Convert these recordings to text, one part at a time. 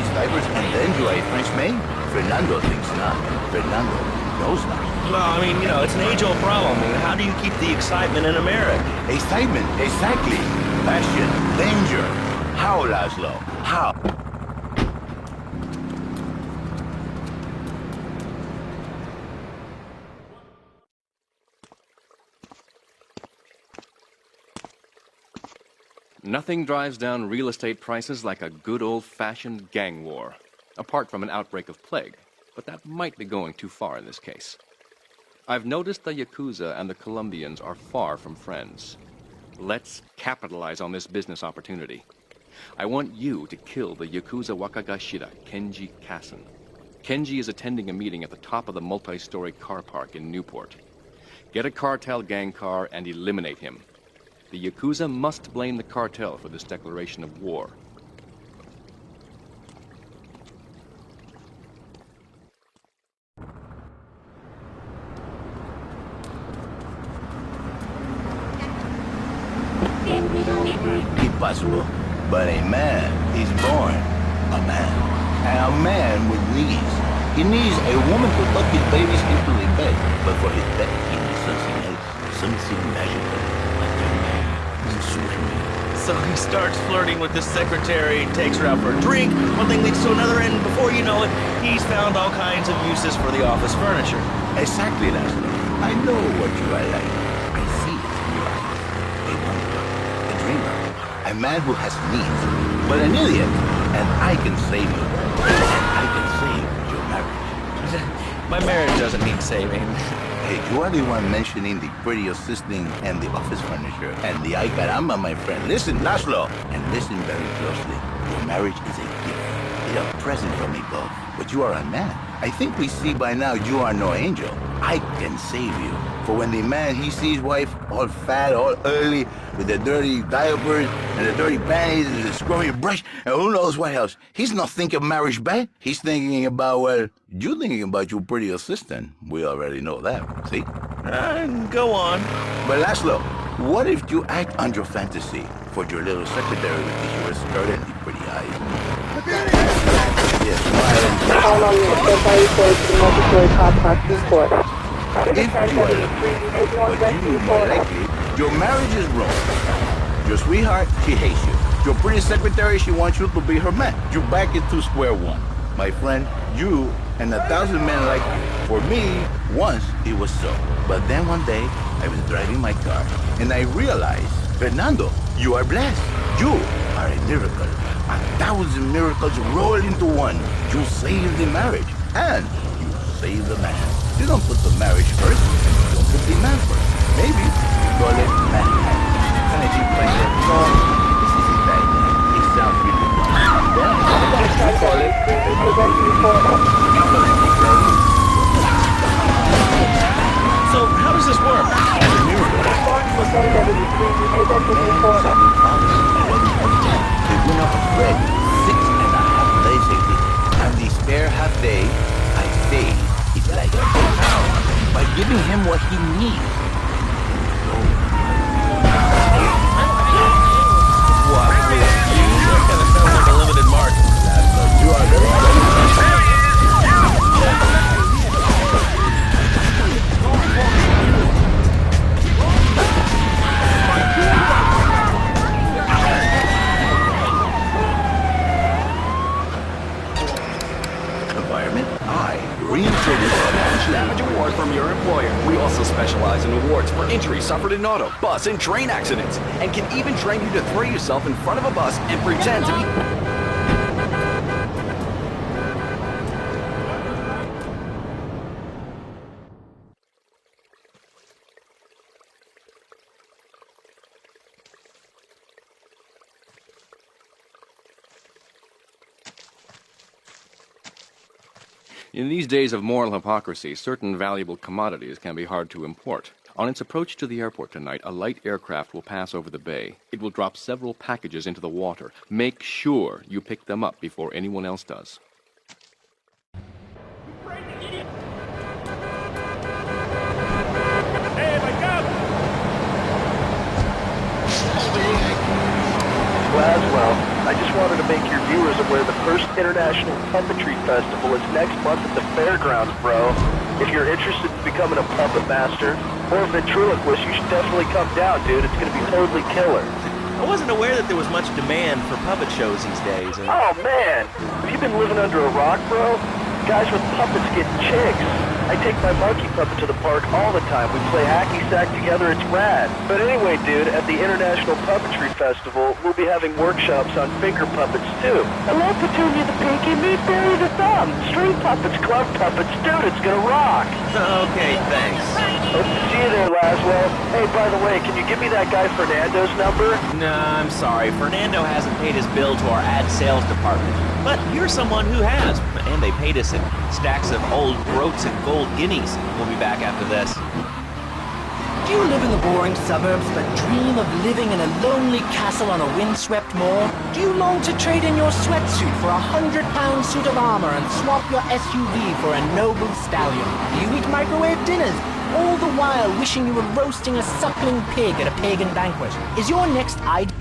these diapers and then you are a French maid? Fernando thinks not. Fernando knows not. Well, I mean, you know, it's an age-old problem. I mean, how do you keep the excitement in America? Excitement, exactly. Passion, danger. How, Laszlo? How? Nothing drives down real estate prices like a good old-fashioned gang war. Apart from an outbreak of plague, but that might be going too far in this case. I've noticed the Yakuza and the Colombians are far from friends. Let's capitalize on this business opportunity. I want you to kill the Yakuza Wakagashira, Kenji Kassen. Kenji is attending a meeting at the top of the multi-story car park in Newport. Get a cartel gang car and eliminate him. The Yakuza must blame the cartel for this declaration of war. Impossible. But a man is born a man. And a man with needs. He needs a woman to tuck his babies into the bed. But for his bed, he needs something else. Something magical. So he starts flirting with his secretary, takes her out for a drink, one thing leads to another, and before you know it, he's found all kinds of uses for the office furniture. Exactly, Laszlo. I know what you are like. I see it in your eyes. A wonder, a dreamer, a man who has needs, but an idiot. And I can save you. And I can save your marriage. My marriage doesn't need saving. Hey, you are the one mentioning the pretty assisting and the office furniture and the ay caramba, my friend. Listen, Laszlo, and listen very closely. Your marriage is a gift. It's a present from above. But you are a man. I think we see by now you are no angel. I can save you. For when the man, he sees wife all fat, all early, with the dirty diapers and the dirty panties and the scrubby brush, and who knows what else. He's not thinking of marriage back. He's thinking about, well, you're thinking about your pretty assistant. We already know that, see? Go on. But Laszlo, what if you act on your fantasy for your little secretary with the short skirt and the pretty eyes? Yes, smile. How long will it take for the multi-story car park Eastport? If you are lucky, but you more likely, your marriage is wrong. Your sweetheart, she hates you. Your pretty secretary, she wants you to be her man. You're back into square one. My friend, you and 1,000 men like you. For me, once it was so. But then one day, I was driving my car, and I realized, Fernando, you are blessed. You are a miracle. 1,000 miracles rolled into one. You saved the marriage, and you saved the man. You don't put the marriage first, you don't put the man first. Maybe you call it man. And if you play that song, this is a bad name. It sounds really good. Then you call it So, how does this work? as a miracle. They went up a thread 6.5 days ago. And the spare half day, I stayed. It's like by giving him what he needs. What? That kind of sounds like a limited market. You are very good. Environment, I reintroduce Damage award from your employer. We also specialize in awards for injuries suffered in auto, bus, and train accidents, and can even train you to throw yourself in front of a bus and pretend to be... In these days of moral hypocrisy, certain valuable commodities can be hard to import. On its approach to the airport tonight, a light aircraft will pass over the bay. It will drop several packages into the water. Make sure you pick them up before anyone else does. well. I just wanted to make your viewers aware the first International Puppetry Festival is next month at the fairgrounds, bro. If you're interested in becoming a puppet master or a ventriloquist, you should definitely come down, dude. It's gonna be totally killer. I wasn't aware that there was much demand for puppet shows these days. Oh, man! Have you been living under a rock, bro? Guys with puppets get chicks. I take my monkey puppet to the park all the time. We play hacky sack together, it's rad. But anyway, dude, at the International Puppetry Festival, we'll be having workshops on finger puppets, too. Hello, Petunia the Pinky, meet Barry the Thumb. String puppets, glove puppets, dude, it's gonna rock. Okay, thanks. Hope to see you there, Laswell. Hey, by the way, can you give me that guy Fernando's number? Nah, I'm sorry. Fernando hasn't paid his bill to our ad sales department. But you're someone who has, and they paid us in stacks of old groats and gold guineas. We'll be back after this. Do you live in the boring suburbs but dream of living in a lonely castle on a windswept moor? Do you long to trade in your sweatsuit for a £100 suit of armor and swap your SUV for a noble stallion? Do you eat microwave dinners, all the while wishing you were roasting a suckling pig at a pagan banquet? Is your next idea...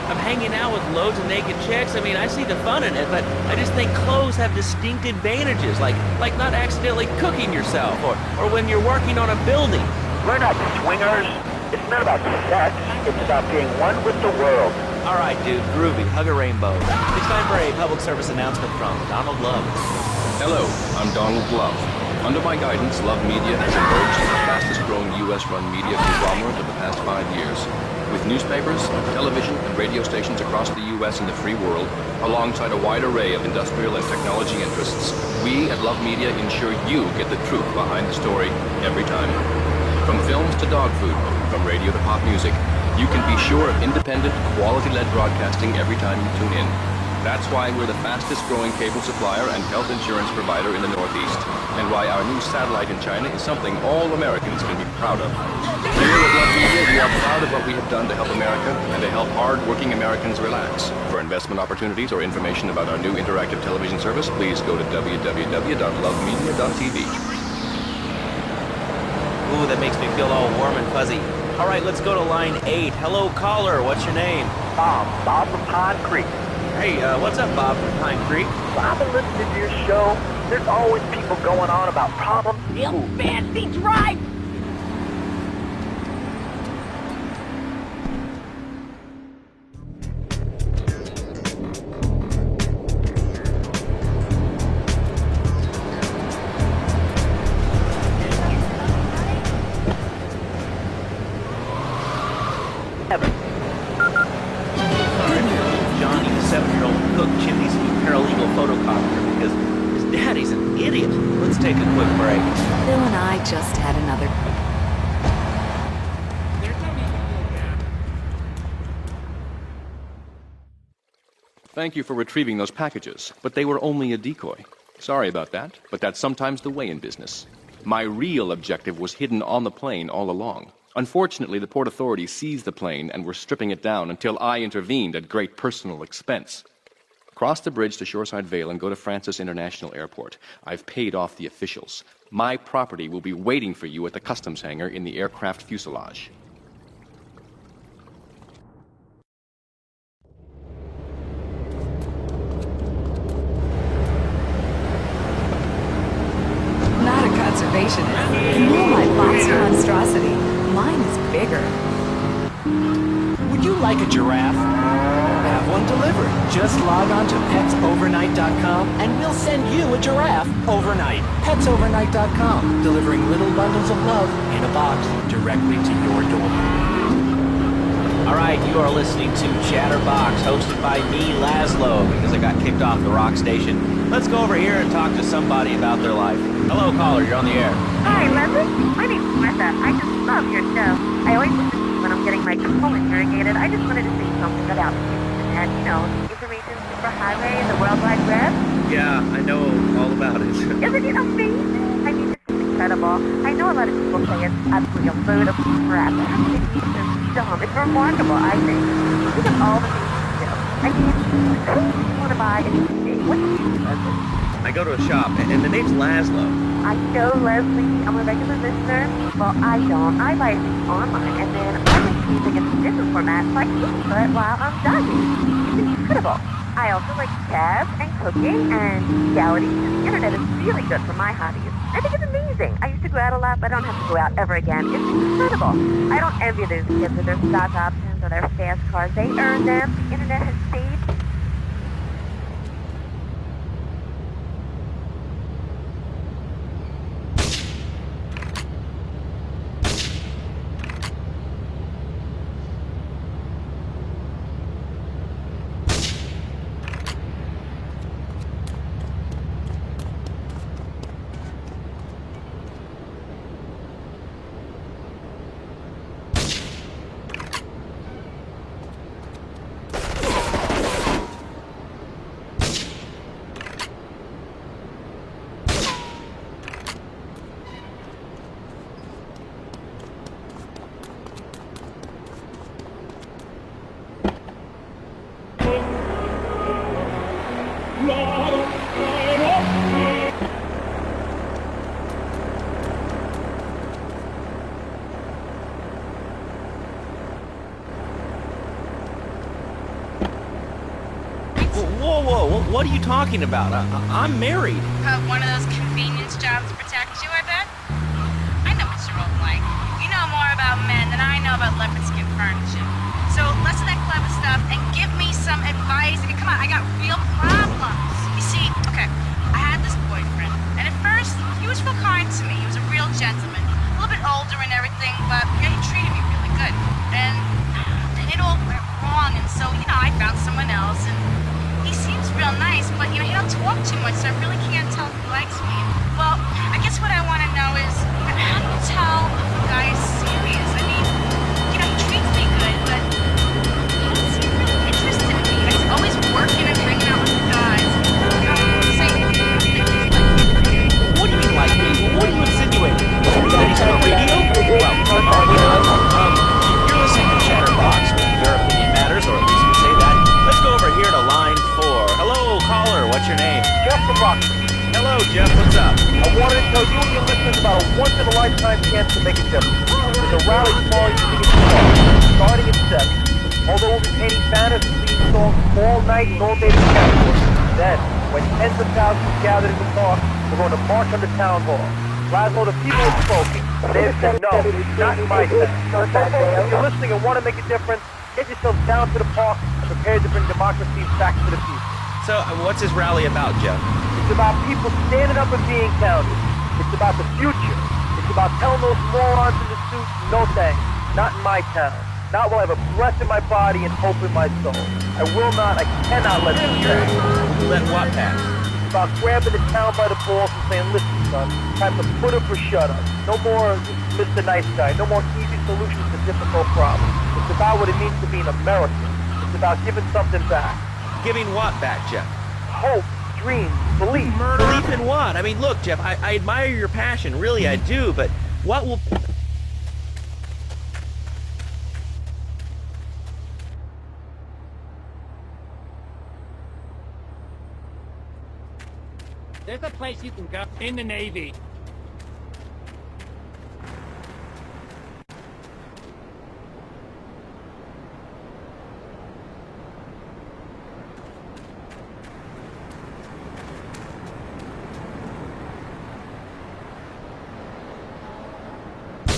I'm hanging out with loads of naked chicks. I mean, I see the fun in it, but I just think clothes have distinct advantages, like not accidentally cooking yourself, or when you're working on a building. We're not swingers. It's not about sex. It's about being one with the world. All right, dude, groovy. Hug a rainbow. It's time for a public service announcement from Donald Love. Hello, I'm Donald Love. Under my guidance, Love Media has emerged as the fastest-growing U.S.-run media conglomerate of the past 5 years. With newspapers, television, and radio stations across the U.S. and the free world, alongside a wide array of industrial and technology interests, we at Love Media ensure you get the truth behind the story every time. From films to dog food, from radio to pop music, you can be sure of independent, quality-led broadcasting every time you tune in. That's why we're the fastest-growing cable supplier and health insurance provider in the Northeast, and why our new satellite in China is something all Americans can be proud of. Here at Love Media, we are proud of what we have done to help America and to help hard-working Americans relax. For investment opportunities or information about our new interactive television service, please go to www.lovemedia.tv. Ooh, that makes me feel all warm and fuzzy. All right, let's go to line 8. Hello, caller. What's your name? Bob from Pine Creek. Hey, what's up, Bob from Pine Creek? So I've been listening to your show. There's always people going on about problems. You fancy drive! Johnny, the 7-year-old cook, chimneys a paralegal photocopier because his daddy's an idiot. Let's take a quick break. Bill and I just had another... Thank you for retrieving those packages, but they were only a decoy. Sorry about that, but that's sometimes the way in business. My real objective was hidden on the plane all along. Unfortunately, the port authorities seized the plane and were stripping it down until I intervened at great personal expense. Cross the bridge to Shoreside Vale and go to Francis International Airport. I've paid off the officials. My property will be waiting for you at the customs hangar in the aircraft fuselage. Not a conservationist. You know my box monstrosity. Mine is bigger. Would you like a giraffe? Have one delivered. Just log on to petsovernight.com and we'll send you a giraffe overnight. Petsovernight.com, delivering little bundles of love in a box directly to your door. All right, you are listening to Chatterbox, hosted by me, Laszlo, because I got kicked off the rock station. Let's go over here and talk to somebody about their life. Hello, caller, you're on the air. Hi, Leslie. My name's Martha. I just love your show. I always listen to you when I'm getting my colon irrigated. I just wanted to say something about the internet. You know, information superhighway and the World Wide Web. Yeah, I know all about it. Isn't it amazing? I mean, it's just incredible. I know a lot of people say it's absolutely a load of crap. But how can it be so dumb? It's remarkable, I think. Think of all the things you do. I mean, who do you want to buy a DVD? What do you do, Leslie? I go to a shop, and the name's Laszlo. I know, Leslie. I'm a regular listener. Well, I don't. I buy things online, and then I like music in different formats, like input while I'm diving. It's incredible. I also like jazz and cooking and reality. The internet is really good for my hobbies. I think it's amazing. I used to go out a lot, but I don't have to go out ever again. It's incredible. I don't envy those kids with their stock options or their fast cars. They earn them. The internet has saved. whoa, what are you talking about? I'm married. One of those convenience jobs to protect you, I bet? I know what you're all like. You know more about men than I know about leopard skin furniture. So less of that clever stuff and give me some advice. I mean, come on, I got real problems. You see, okay, I had this boyfriend, and at first, he was real kind to me. He was a real gentleman, a little bit older and everything, but he treated me really good. And it all went wrong, and so, I found someone else, and he seems real nice, but, he don't talk too much, so I really can't tell if he likes me. Well, I guess what I want to know is, how do you tell if a guy is serious? I mean, he treats me good, but he doesn't seem really interested in me. He's always working and hanging out with the guys. What do you mean like me? What are you insinuating? That he's on the radio? Well, you're listening to Chatterbox, where your opinion matters, or at least you say that. Let's go over here to line 4. Hello, caller. What's your name? Jeff from Rock. Hello, Jeff. What's up? I wanted to tell you and your listeners about a once-in-a-lifetime chance to make a difference. There's a rally tomorrow you can get starting at 7. Although we'll be painting banners and singing songs all night and all day together. Then, when tens of thousands gather in the park, we're going to march on the town hall. Laszlo, the people have spoken. They've said no, not in my town. If you're listening and want to make a difference, get yourself down to the park and prepare to bring democracy back to the people. So, what's this rally about, Jeff? It's about people standing up and being counted. It's about the future. It's about telling those morons in the suits, no thanks, not in my town. Not while I have a breath in my body and hope in my soul. I will not, I cannot let this pass. Let what pass? It's about grabbing the town by the balls and saying, listen, son, time to put up or shut up. No more Mr. Nice Guy. No more easy solutions to difficult problems. It's about what it means to be an American. It's about giving something back. Giving what back, Jeff? Hope, dreams, belief. Belief in what? I mean, look, Jeff, I admire your passion. Really, I do, but what will... There's a place you can go in the Navy.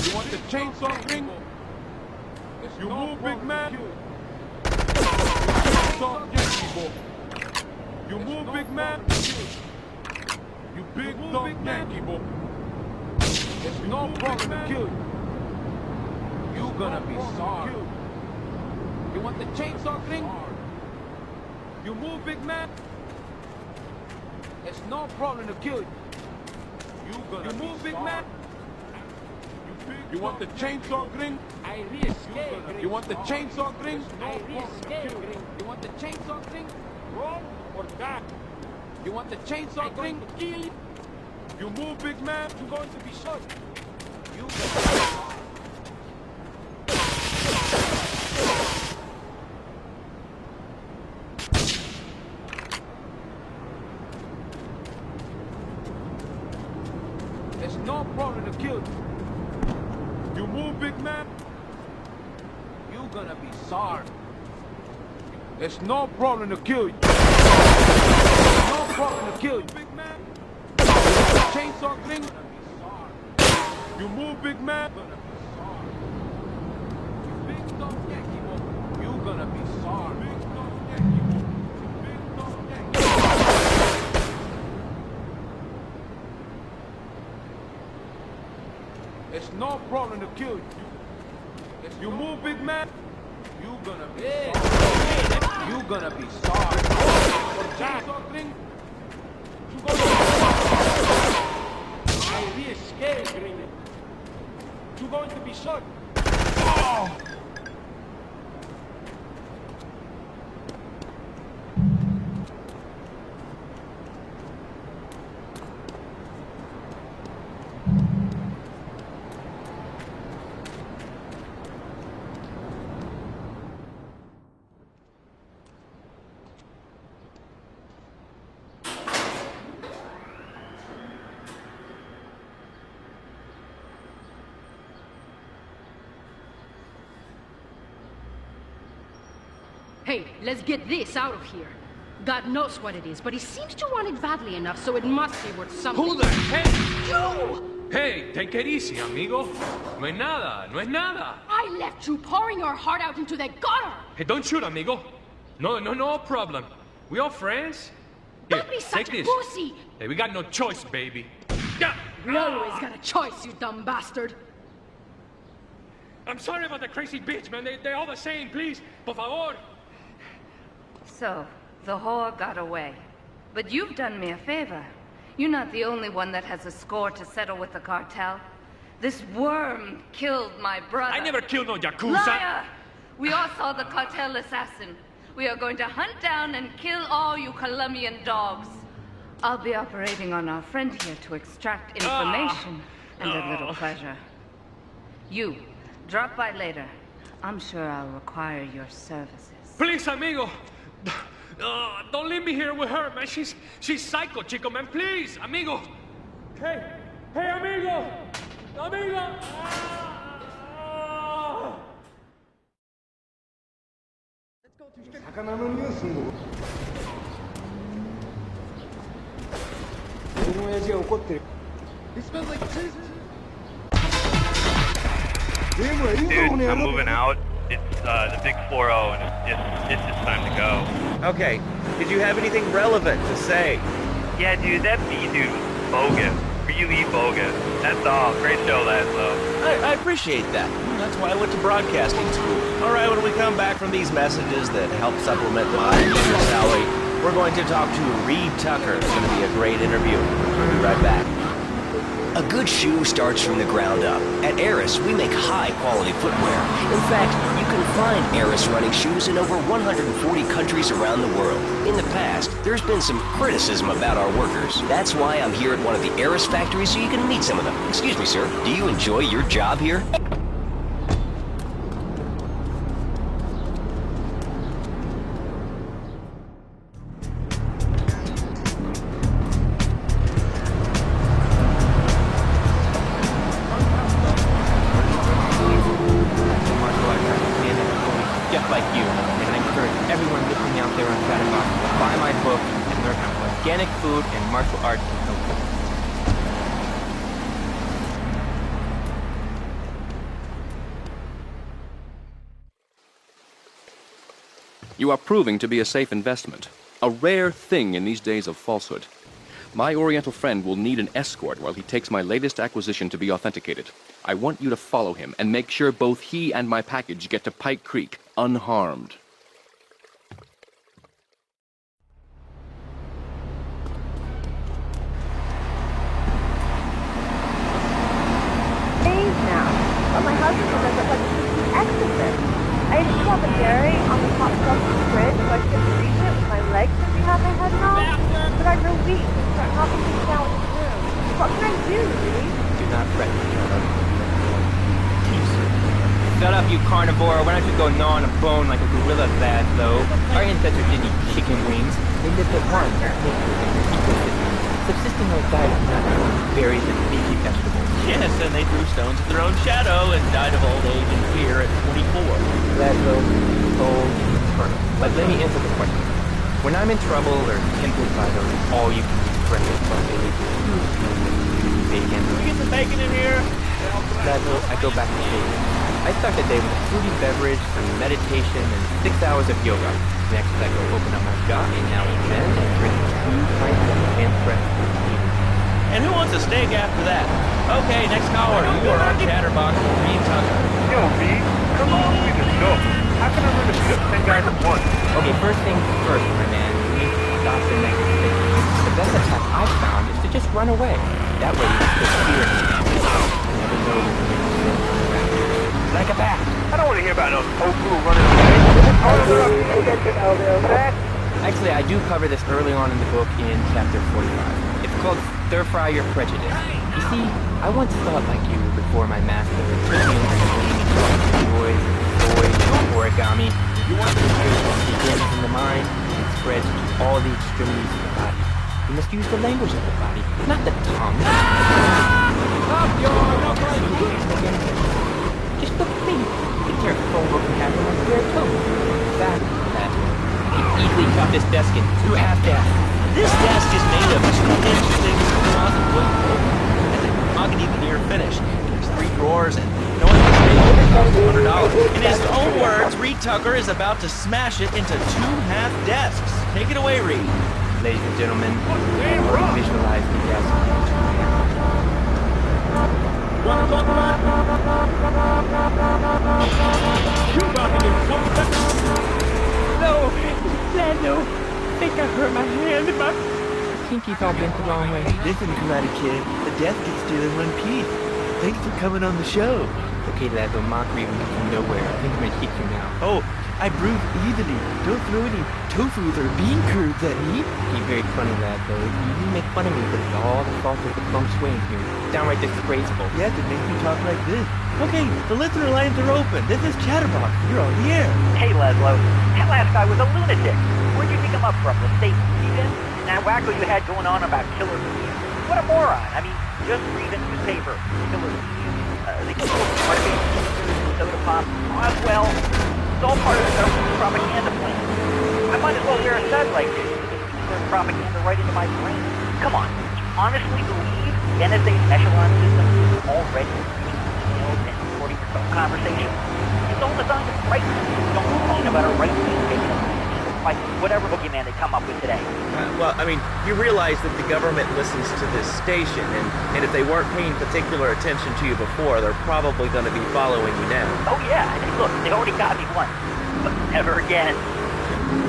You want the chainsaw thing? You move, big man. Chainsaw Yankee boy. You move, big man. You big dog Yankee boy. There's no problem to kill you. You gonna be sorry. You want the chainsaw thing? You move, big man. It's no problem to kill you. You move, big man. You want the chainsaw thing? I risk it. You want the chainsaw thing? I risk it. You want the chainsaw thing? Roll or die? You want the chainsaw thing? Kill. You move, big man. You're going to be shot. You There's no problem to kill you. You move, big man. You gonna be sorry. There's no problem to kill you. No problem to kill you, big man. Chainsaw thing. You move, big man. You big dog Yankee boy. You gonna be sorry. Big dog Yankee boy. Big dog Yankee boy. It's no problem to kill you. You move, big man. You gonna be sorry. You gonna be sorry. Chainsaw thing. You gonna be sorry. I risk it. You're going to be shot. Oh! Hey, let's get this out of here. God knows what it is, but he seems to want it badly enough, so it must be worth something. Who the heck? You! Hey, take it easy, amigo. No es nada, no es nada. I left you pouring your heart out into the gutter! Hey, don't shoot, amigo. No problem. We all friends? Here, Don't be such take a this. pussy! Hey, we got no choice, baby. Yeah. We always got a choice, you dumb bastard. I'm sorry about the crazy bitch, man. They're all the same, please. Por favor. So, the whore got away. But you've done me a favor. You're not the only one that has a score to settle with the cartel. This worm killed my brother. I never killed no Yakuza. Liar! We all saw the cartel assassin. We are going to hunt down and kill all you Colombian dogs. I'll be operating on our friend here to extract information and a little pleasure. You, drop by later. I'm sure I'll require your services. Please, amigo. Don't leave me here with her, man. She's psycho, chico, man. Please, amigo. Hey, amigo. Amigo. He smells like cheese. Dude, I'm moving out. It's the big 4-0, and it's just time to go. Okay, did you have anything relevant to say? Yeah, dude, that B dude was bogus. Really bogus. That's all. Great show, Laszlo. I appreciate that. That's why I went to broadcasting school. All right, when we come back from these messages that help supplement my teacher salary, we're going to talk to Reed Tucker. It's going to be a great interview. We'll be right back. A good shoe starts from the ground up. At Eris, we make high-quality footwear. In fact, you can find Eris running shoes in over 140 countries around the world. In the past, there's been some criticism about our workers. That's why I'm here at one of the Eris factories so you can meet some of them. Excuse me, sir. Do you enjoy your job here? Food and martial arts and health. You are proving to be a safe investment, a rare thing in these days of falsehood. My Oriental friend will need an escort while he takes my latest acquisition to be authenticated. I want you to follow him and make sure both he and my package get to Pike Creek unharmed. But my husband says it's like an exorcist. I had to put up a dairy on the top shelf of the fridge so I couldn't reach it with my legs since we had my head knocked. But I grew weak and started knocking things down with the broom. What can I do, Reed? Do not fret, Shut up, you carnivore. Why don't you go gnaw on a bone like a gorilla bad, though? Our ancestors didn't eat chicken wings. They lived at one subsisting on a diet of nuts, berries, and leafy vegetables. Yes, and they threw stones at their own shadow and died of old age and fear at 24. Laszlo, soul, eternal. But let me answer the question. When I'm in trouble or tempted by those all-you-can-eat breakfast buffets, bacon. Can we get some bacon in here? Laszlo, I go back to bacon. I start the day with a fruity beverage, some meditation, and 6 hours of yoga. Next, I go open up my shop, and now and then I drink 2 pints of hand-pressed tea. And who wants a steak after that? Okay, next caller. You are on Chatterbox with Reed Tucker. Yo, Reed, come on with this dope. How can I learn to beat up 10 guys at once? Okay, first things first, my man. You need to stop the next thing. The best attack I've found is to just run away. That way you can put fear in your mouth. You never know when you're going to sin. Like a bat. I don't want to hear about no tofu running away. Actually, I do cover this early on in the book in chapter 45. It's called Stir Fry Your Prejudice. You see, I once thought like you before my master took me into joy, origami. You want to begins in the mind and spreads to all the extremities of the body. You must use the language of the body, not the tongue. Just look at me. Be careful what can happen on your tongue. That. can easily cut this desk in two half-half. This desk is made of two interesting composite wood and a mahogany veneer finish. There's 3 drawers and no one can stay over $100. In his own words, Reed Tucker is about to smash it into 2 half desks. Take it away, Reed. Ladies and gentlemen, visualize the desk into 2 halves. No, Dad, no. I think I hurt my hand. My pinky's all bent the wrong way. Listen, Karate Kid, the desk is still in one piece. Thanks for coming on the show. Okay, lad, the mockery will come from nowhere. I think I'm gonna hit you now. Oh, I bruise easily. Don't throw any tofus or bean curds at me. You're very funny, lad, though. You make fun of me, but it's all the fault of the plum swing here. Downright disgraceful. Yes, it makes me talk like this. Okay, the listener lines are open. This is Chatterbox. You're on the air. Hey, Laszlo. That last guy was a lunatic. Where'd you pick him up from? The state Stephen? That wacko you had going on about killer bees? What a moron. I mean, just read a newspaper. Killer bees. The soda pop. Oswell. It's all part of the government's propaganda plan. I might as well wear a set like this. There's propaganda right into my brain. Come on. You honestly believe the NSA's echelon system is already reading emails and recording your phone conversations? It's all designed to frighten you. Don't complain about a right-wing victim. Like whatever boogeyman they come up with today. Well, I mean, you realize that the government listens to this station, and if they weren't paying particular attention to you before, they're probably going to be following you now. Oh yeah, and look, they already got me once, but never again.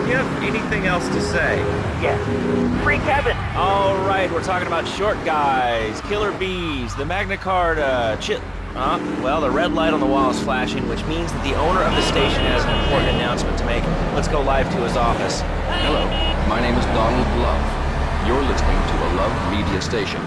Do you have anything else to say? Yeah. Free Kevin! All right, we're talking about short guys, killer bees, the Magna Carta, well, the red light on the wall is flashing, which means that the owner of the station has an important announcement to make. Let's go live to his office. Hello, my name is Donald Love. You're listening to a Love Media station.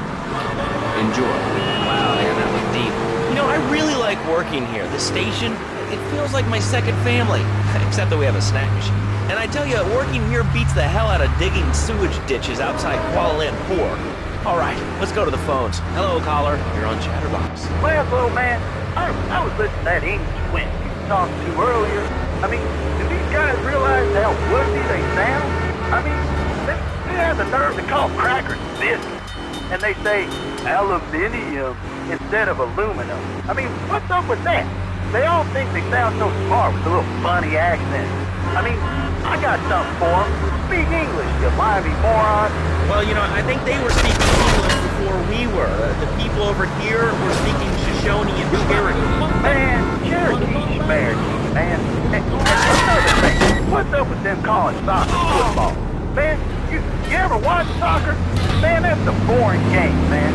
Enjoy. Wow, man, that was deep. You know, I really like working here. The station, it feels like my second family, except that we have a snack machine. And I tell you, working here beats the hell out of digging sewage ditches outside Kuala Lumpur. All right, let's go to the phones. Hello, caller. You're on Chatterbox. Well, little man, I was listening to that English wimp you talked to earlier. I mean, do these guys realize how wussy they sound? I mean, they have the nerve to call crackers biscuits. And they say aluminium instead of aluminum. I mean, what's up with that? They all think they sound so smart with a little funny accent. I mean, I got something for them. Speak English, you limey moron. Well, you know, I think they were speaking English before we were. The people over here were speaking Shoshone and Cherokee. Man, Cherokee's Cherokee, man. And another thing, what's up with them calling soccer football? Man, you ever watch soccer? Man, that's a boring game, man.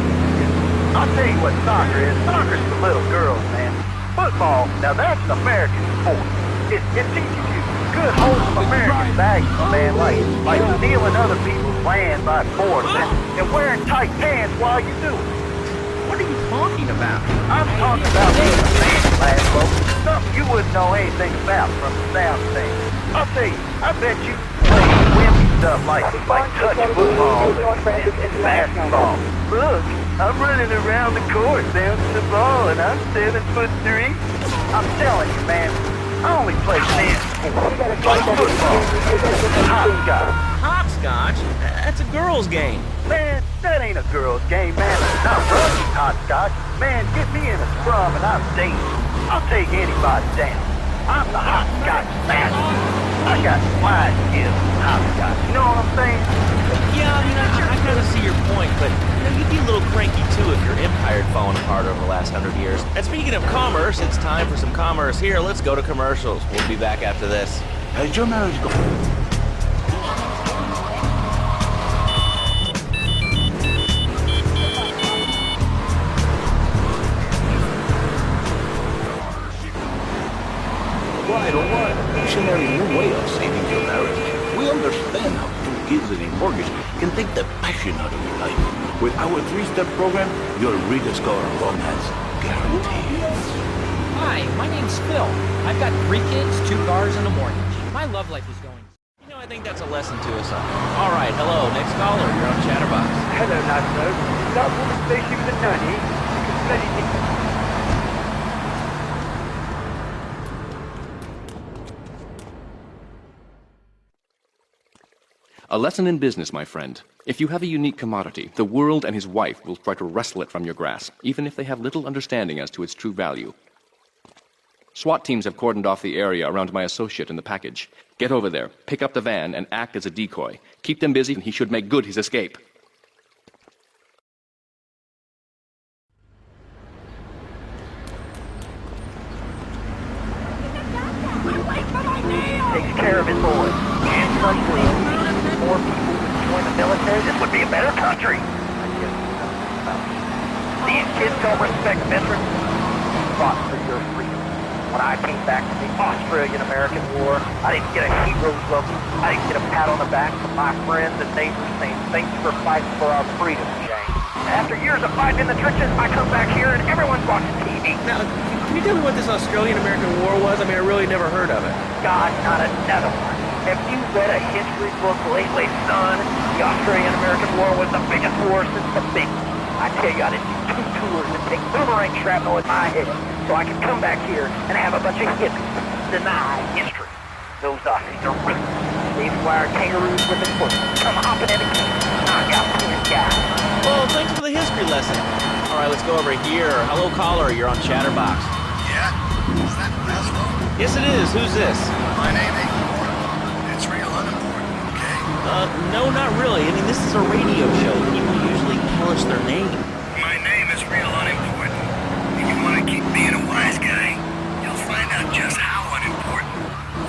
I'll tell you what soccer is. Soccer's for little girls, man. Football, now that's an American sport. It teaches you good, wholesome American values, man, like stealing other people's land by force and wearing tight pants while you do it. What are you talking about? I'm talking about being a man, Laszlo. Something you wouldn't know anything about from the sound thing. I'll tell you, I bet you play wimpy stuff like touch football and basketball. Look, I'm running around the court bouncing the ball and I'm 7'3". I'm telling you, man, I only play dance sports, like football, hopscotch. Hopscotch? That's a girl's game. Man, that ain't a girl's game, man. Not rugby hopscotch. Man, get me in a scrum and I'm dangerous. I'll take anybody down. I'm the hopscotch master. I got flying skills in hopscotch. You know what I'm saying? Yeah, I mean, I kind of see your point, but you know, you'd be a little cranky too if your empire had fallen apart over the last 100 years. And speaking of commerce, it's time for some commerce here. Let's go to commercials. We'll be back after this. How's your marriage going? All right. Dictionary, new way of saving your marriage. We understand how 2 kids and a mortgage can take the passion out of your life. With our 3-step program, you'll rediscover romance guaranteed. Hi, my name's Phil. I've got 3 kids, 2 cars, and a mortgage. My love life is going. You know, I think that's a lesson to us all. All right, hello, next caller. You're on Chatterbox. Hello, Laszlo. That woman say she was a nanny. You can bloody A lesson in business, my friend. If you have a unique commodity, the world and his wife will try to wrestle it from your grasp, even if they have little understanding as to its true value. SWAT teams have cordoned off the area around my associate in the package. Get over there, pick up the van, and act as a decoy. Keep them busy, and he should make good his escape. Takes care of his boys. And suddenly, more people would join the military. This would be a better country. These kids don't respect veterans. Fought for your freedom. When I came back from the Australian-American War, I didn't get a hero's look. I didn't get a pat on the back from my friends and neighbors saying, "Thanks for fighting for our freedom, Jane." After years of fighting in the trenches, I come back here and everyone's watching TV. Now, can you tell me what this Australian-American War was? I mean, I really never heard of it. God, not another one. Have you read a history book lately, son? The Australian-American War was the biggest war since the big one. I tell you, I did 2 tours and take boomerang shrapnel in my head so I could come back here and have a bunch of hippies deny history. Those Aussies are ruthless. They fire kangaroos with their foot, come hopping at a king, knock out 10 guys. Well, thanks for the history lesson. All right, let's go over here. Hello, caller. You're on Chatterbox. Yeah? Is that Laszlo? Yes, it is. Who's this? My name ain't important. It's real unimportant, okay? No, not really. I mean, this is a radio show. People usually tell us their name. My name is real unimportant. If you want to keep being a wise guy, you'll find out just how unimportant.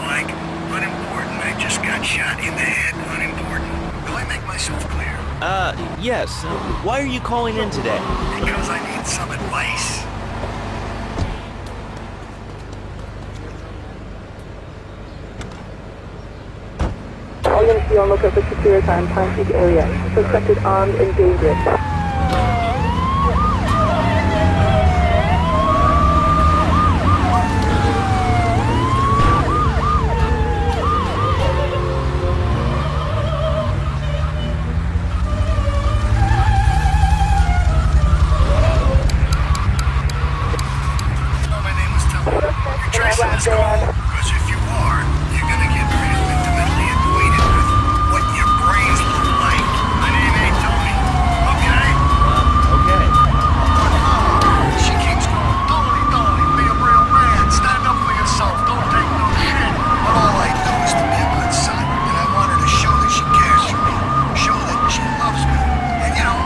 Like, unimportant, I just got shot in the head, unimportant. Do I make myself clear? Yes. Why are you calling in today? Because I need some advice. All units be on lookout for secure time peak area. Suspected armed and dangerous. Let's go. Because if you are, you're gonna get real intimately acquainted with what your brains look like. My name ain't Tony. Okay? Okay. She keeps going, Tony, be a real man. Stand up for yourself. Don't take no shit. But all I do is to be a good son. And I want her to show that she cares for me. Show that she loves me. And you know,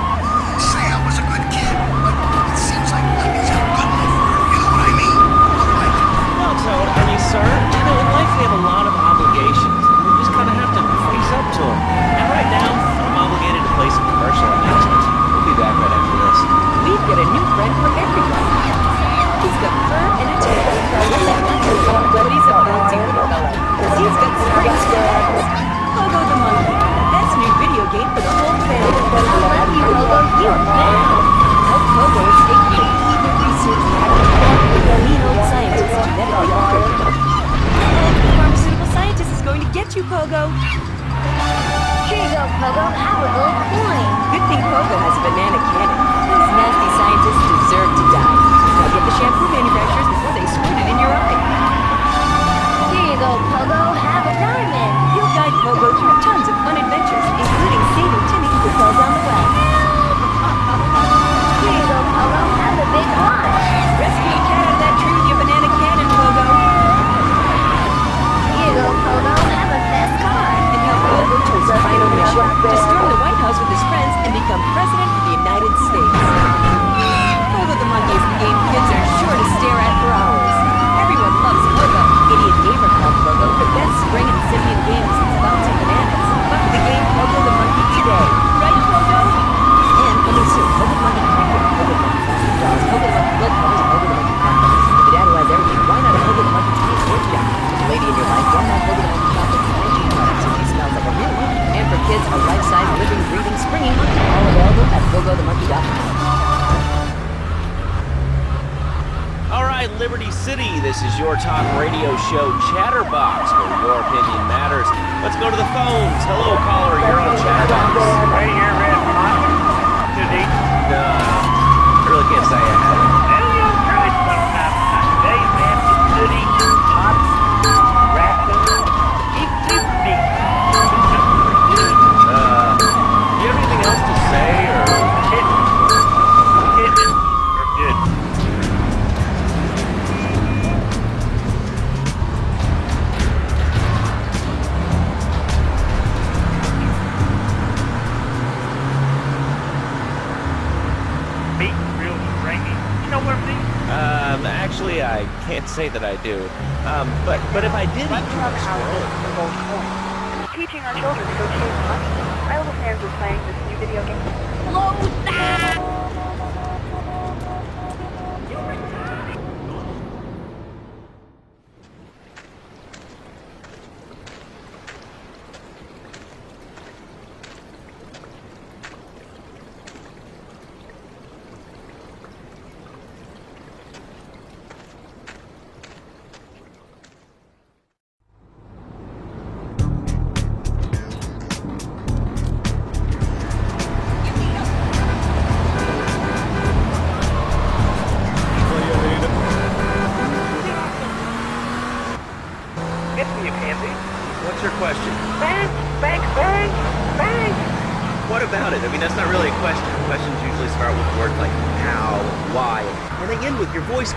say I was a good kid. But it seems like nothing's ever good enough for her. You know what I mean? Toad, I mean, sir, you know, in life we have a lot of obligations. We just kind of have to face up to them. And right now, I'm obligated to play some commercial announcements. We'll be back right after this. We've got a new friend for everyone. He's got fur and a tail. But he's a booty little fella. He's got springs for legs. Pogo the monkey. That's a new video game for the whole family. I love you, Pogo. You man. Help Pogo escape the evil research lab with a mean old scientist genetically altered. The pharmaceutical scientist is going to get you, Pogo. Here you go, Pogo. Have a little coin. Good thing Pogo has a banana cannon. Those nasty scientists deserve to die. Now get the shampoo manufacturers before they squirt it in your eye. Here you go, Pogo. Have a diamond. You'll guide Pogo through tons of fun adventures, including saving Timmy who fell down the well. Here you go, Pogo. Have a big watch. Rescue a cat out of that tree with your banana cannon, Pogo. Here you go, Pogo. Have a fast car. And help Pogo to his final mission to storm the White House with his friends and become President of the United States. Pogo the monkey is the game kids are sure to stare at for hours. Everyone loves Pogo. Idiot neighbor called Pogo the best spring and simian game since bouncing bananas. But the game Pogo the monkey today. Right, Pogo? And coming soon, Pogo the monkey cricket, Pogo the monkey plastic dolls, Pogo the monkey blood covers, and Pogo the monkey cat covers. If your dad who has everything, why not a Pogo the monkey tiny sports jacket? If the lady in your life, why not Pogo the monkey chocolate and hygiene products so he smells like a real one? And for kids, a life-size, living, breathing, springy monkey, all available at PogoTheMonkey.com. All right, Liberty City, this is your talk radio show Chatterbox, where your opinion matters. Let's go to the phones. Hello, caller, you're on Chatterbox. Right here, Red Hot. No, I really can't say I have it. Well, you'll try sometime. Today, man, it's city, hot, rapping, keep me. Actually, I can't say that I do. But if I did eat a squirrel... Teaching our children to go chase money. My little fans were playing this new video game. Load that!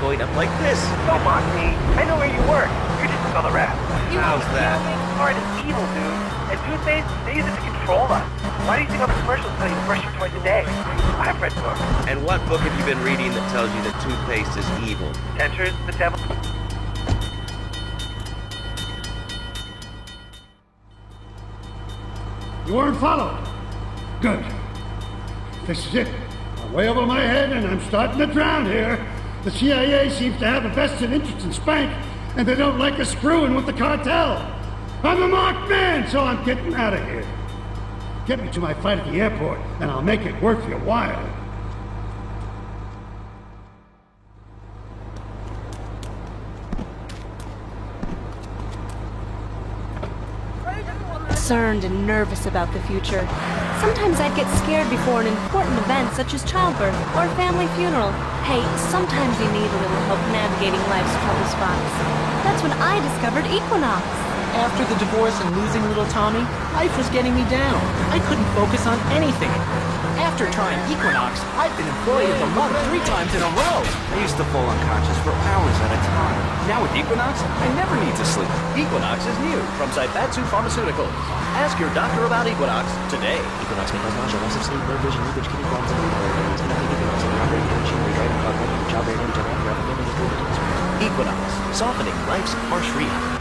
Going up like this. Don't mock me. I know where you work. You're just another rat. How's that? Art is evil, dude. And toothpaste, they use it to control us. Why do you think all the commercials tell you to brush your twice a day? I've read books. And what book have you been reading that tells you that toothpaste is evil? Dentures, the devil. You weren't followed. Good. This is it. I'm way over my head and I'm starting to drown here. The CIA seems to have a vested interest in Spank, and they don't like us screwing with the cartel. I'm a marked man, so I'm getting out of here. Get me to my flight at the airport, and I'll make it worth your while. Concerned and nervous about the future. Sometimes I'd get scared before an important event such as childbirth or a family funeral. Hey, sometimes you need a little help navigating life's trouble spots. That's when I discovered Equinox. After the divorce and losing little Tommy, life was getting me down. I couldn't focus on anything. After trying Equinox, I've been Employee of the Month 3 times in a row. I used to fall unconscious for hours at a time. Now with Equinox, I never need to sleep. Equinox is new from Zaibatsu Pharmaceuticals. Ask your doctor about Equinox today. Equinox may cause nausea, loss of sleep, low vision, leakage, kidney problems, and Equinox and operating machinery, driving car, childbearing, and general Equinox, softening life's harsh realities.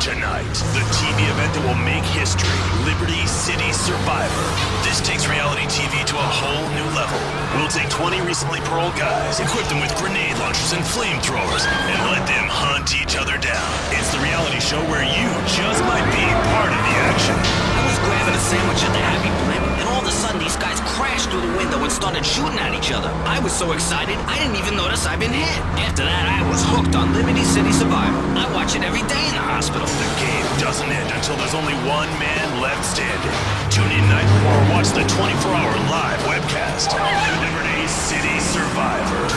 Tonight, the TV event that will make history, Liberty City Survivor. This takes reality TV to a whole new level. We'll take 20 recently paroled guys, equip them with grenade launchers and flamethrowers, and let them hunt each other down. It's the reality show where you just might be part of the action. I was grabbing a sandwich at the Happy Plant, and all of a sudden these guys crashed through the window and started shooting at each other. I was so excited, I didn't even notice I'd been hit. After that, I was hooked on Liberty City Survivor. I watch it every day in the hospital. The game doesn't end until there's only one man left standing. Tune in nightly or watch the 24-hour live webcast. Liberty City Survivor.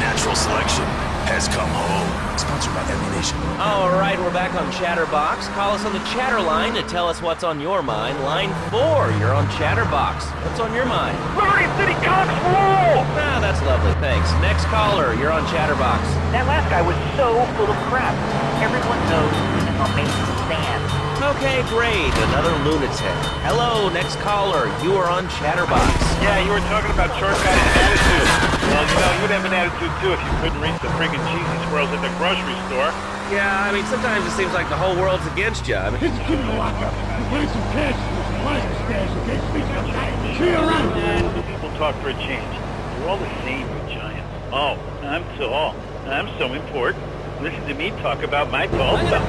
Natural selection has come home. Sponsored by Ammunition. All right, we're back on Chatterbox. Call us on the chatter line to tell us what's on your mind. Line 4, you're on Chatterbox. What's on your mind? Liberty City cops rule! Ah, that's lovely, thanks. Next caller, you're on Chatterbox. That last guy was so full of crap. Everyone knows he's an amazing fan. Okay, great. Another lunatic. Hello, next caller. You are on Chatterbox. Yeah, you were talking about short-sighted attitude. Well, you know, you'd have an attitude too if you couldn't reach the friggin' cheesy squirrels at the grocery store. Yeah, I mean, sometimes it seems like the whole world's against you. I mean, Just give me a lock-up. Bring some cash and some plastic stash in case we come back. See you around. People talk for a change. We're all the same, you giants. Oh, I'm tall. I'm so important. Listen to me talk about my tall stuff.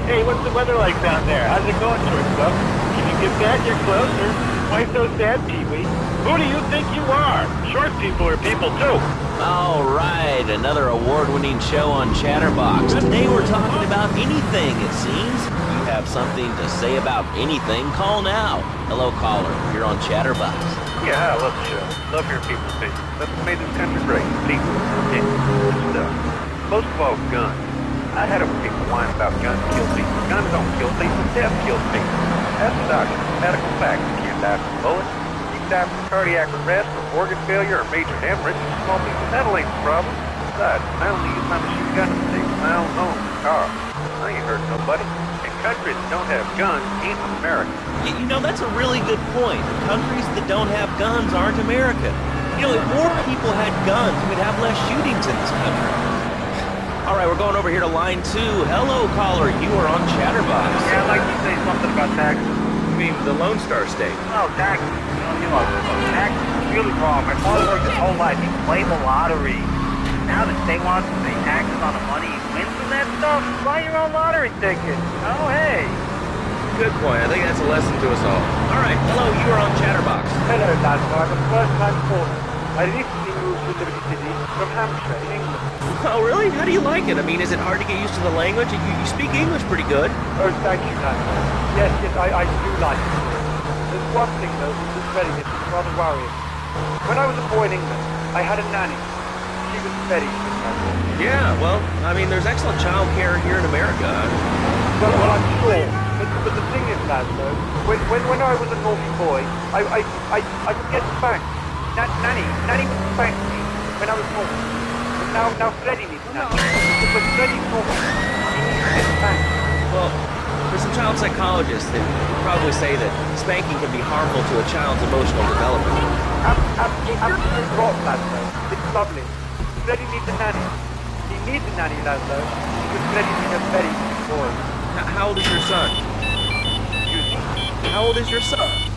Hey, what's the weather like down there? How's it going, shortstop? Can you get back here closer? Why so sad, Pee-wee? Who do you think you are? Short people are people, too. all right, another award-winning show on Chatterbox. Today we're talking about anything, it seems. You have something to say about anything, call now. Hello, caller. You're on Chatterbox. Yeah, I love the show. Love your people's opinions. That's what made this country great. People, opinions, good stuff. Most of all, guns. I had a people whine about guns kill people. Guns don't kill people, death kills people. That's the doctor. Medical facts. You can't die from bullets. You can die from cardiac arrest or organ failure or major hemorrhage. Small people, that'll ain't the problem. Besides, I only use my machine gun to save my own home and car. I ain't hurting nobody. And countries that don't have guns ain't America. You know, that's a really good point. Countries that don't have guns aren't America. You know, if more people had guns, we'd have less shootings in this country. All right, we're going over here to line 2. Hello, caller. You are on Chatterbox. Yeah, I'd like to say something about taxes. You mean the Lone Star State? Oh, taxes. Taxes is really wrong. My father worked his whole life. He played the lottery. Now the state wants to pay taxes on the money he wins from that stuff. Buy your own lottery ticket. Oh, hey. Good point. I think that's a lesson to us all. All right. Hello, you are on Chatterbox. Hello, Lasso. I'm a first-time caller. I recently moved to Liberty City from Hampshire in England. Oh, really? How do you like it? I mean, is it hard to get used to the language? You speak English pretty good. Oh, thank you, Lasso. Yes, I do like it. There's one thing, though, the spelling is rather worrying. When I was a boy in England, I had a nanny. She was very good. Yeah, well, I mean, there's excellent child care here in America. Well, I'm sure. But the thing is, Laszlo, when I was a naughty boy, I would get spanked. Nanny would spank me when I was naughty. But now Freddy needs Nanny. Because when Freddy's naughty, he needs to get spanked. Well, there's some child psychologists that probably say that spanking can be harmful to a child's emotional development. Absolutely rot, Laszlo. It's lovely. Freddy needs a nanny. He needs a nanny, Laszlo, because Freddy's a very good boy. How old is your son? How old is your son?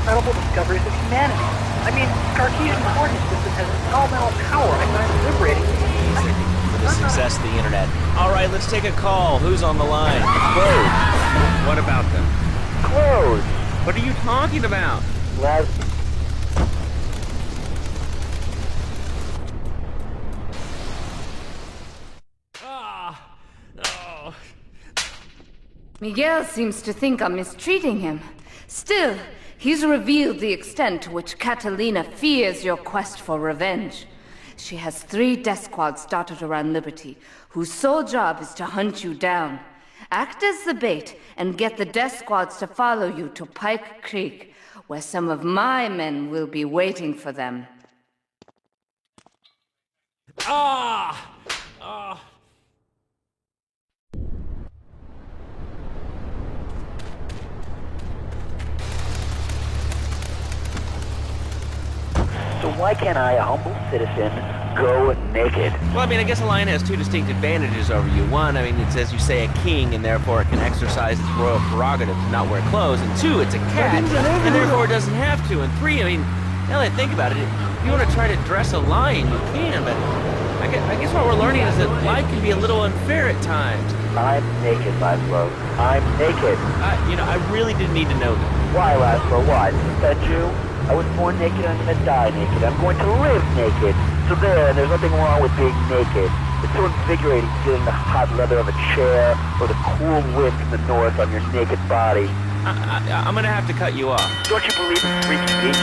Incredible discoveries of humanity. I mean, Cartesian coordinate system has elemental power. I'm liberating for the success of the internet. All right, let's take a call. Who's on the line? Claude. What about them? Claude. What are you talking about? Miguel seems to think I'm mistreating him. Still, he's revealed the extent to which Catalina fears your quest for revenge. She has 3 death squads dotted around Liberty, whose sole job is to hunt you down. Act as the bait and get the death squads to follow you to Pike Creek, where some of my men will be waiting for them. So why can't I, a humble citizen, go naked? Well, I mean, I guess a lion has 2 distinct advantages over you. One, I mean, it's as you say, a king, and therefore it can exercise its royal prerogative to not wear clothes. And 2, it's a cat, and therefore it doesn't have to. And 3, I mean, now that I think about it, if you want to try to dress a lion, you can, but I guess what we're learning is that life can be a little unfair at times. I'm naked, Laszlo. I'm naked. You know, I really didn't need to know that. Why, Laszlo? Why? To offend you? I was born naked, I'm gonna die naked. I'm going to live naked. So there's nothing wrong with being naked. It's so invigorating feeling the hot leather of a chair or the cool wind from the north on your naked body. I'm gonna have to cut you off. Don't you believe in free speech?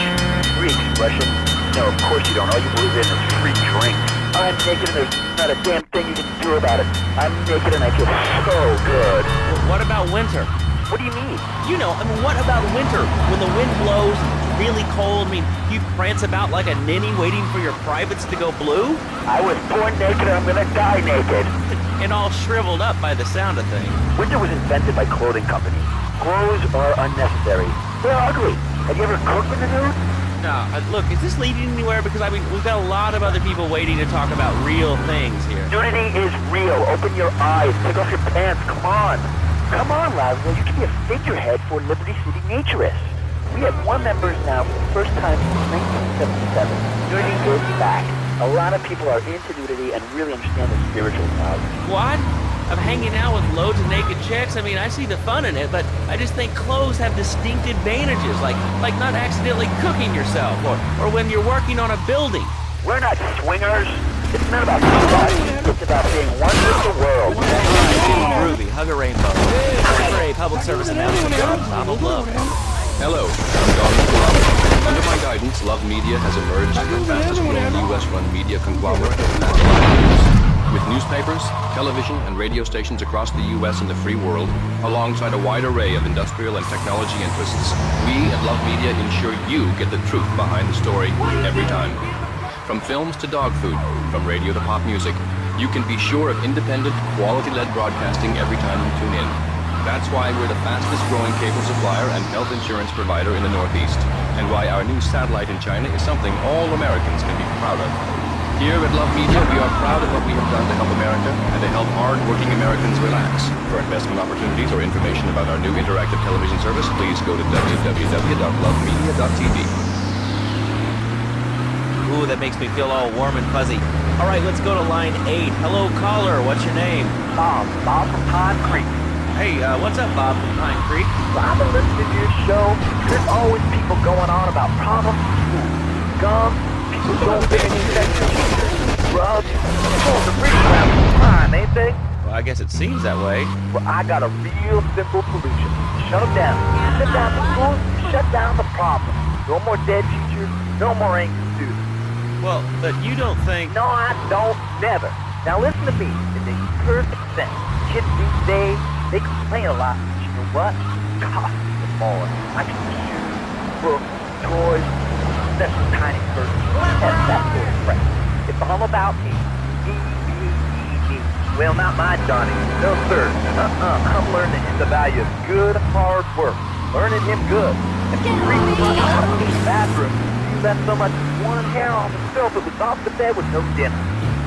Free expression? No, of course you don't. All you believe in is free drink. I'm naked and there's not a damn thing you can do about it. I'm naked and I feel so good. What about winter? What do you mean? You know, I mean, what about winter? When the wind blows, really cold, I mean, you prance about like a ninny waiting for your privates to go blue? I was born naked and I'm gonna die naked. And all shriveled up by the sound of things. Winter was invented by clothing companies. Clothes are unnecessary. They're ugly. Have you ever cooked in the nude? No, look, is this leading anywhere? Because, I mean, we've got a lot of other people waiting to talk about real things here. Nudity is real. Open your eyes. Take off your pants. Come on. Come on, Laszlo. You can be a figurehead for Liberty City Naturists. We have more members now for the first time since 1977. Nudity is back. A lot of people are into nudity and really understand the spiritual side. What? I'm hanging out with loads of naked chicks. I mean, I see the fun in it, but I just think clothes have distinct advantages, like not accidentally cooking yourself, or when you're working on a building. We're not swingers. It's not about somebody. It's about being one with the world. Groovy, hug a rainbow. For a public service announcement, Donald Blow. Hello, I'm Donald Blow. Under my guidance, Love Media has emerged as the fastest-growing U.S.-run media conglomerate in the past 5 years. With newspapers, television, and radio stations across the U.S. and the free world, alongside a wide array of industrial and technology interests, we at Love Media ensure you get the truth behind the story every time. From films to dog food, from radio to pop music, you can be sure of independent, quality-led broadcasting every time you tune in. That's why we're the fastest-growing cable supplier and health insurance provider in the Northeast, and why our new satellite in China is something all Americans can be proud of. Here at Love Media, we are proud of what we have done to help America and to help hard-working Americans relax. For investment opportunities or information about our new interactive television service, please go to www.lovemedia.tv. Ooh, that makes me feel all warm and fuzzy. All right, let's go to line 8. Hello, caller. What's your name? Bob from Pine Creek. Hey, what's up, Bob from Pine Creek? Well, I've been listening to your show. There's always people going on about problems, gum, people don't get any sexual drugs. Oh, the rich crowd is crime, ain't they? Well, I guess it seems that way. Well, I got a real simple solution. Shut them down. Shut down the schools, shut down the problem. No more dead teachers, no more angry students. Well, but you don't think... No, I don't. Never. Now listen to me. It makes perfect sense. Kids these days, they complain a lot. But you know what? Cost me more. I can shoes, books, toys, special tiny curtains. That's sort of friend. It's all about me. Me. Well, not my Johnny. No, sir. I'm learning him the value of good, hard work. Learning him good. If you reach run out of the bathroom, you left so much as one hair on the sofa, it was off the bed with no dinner.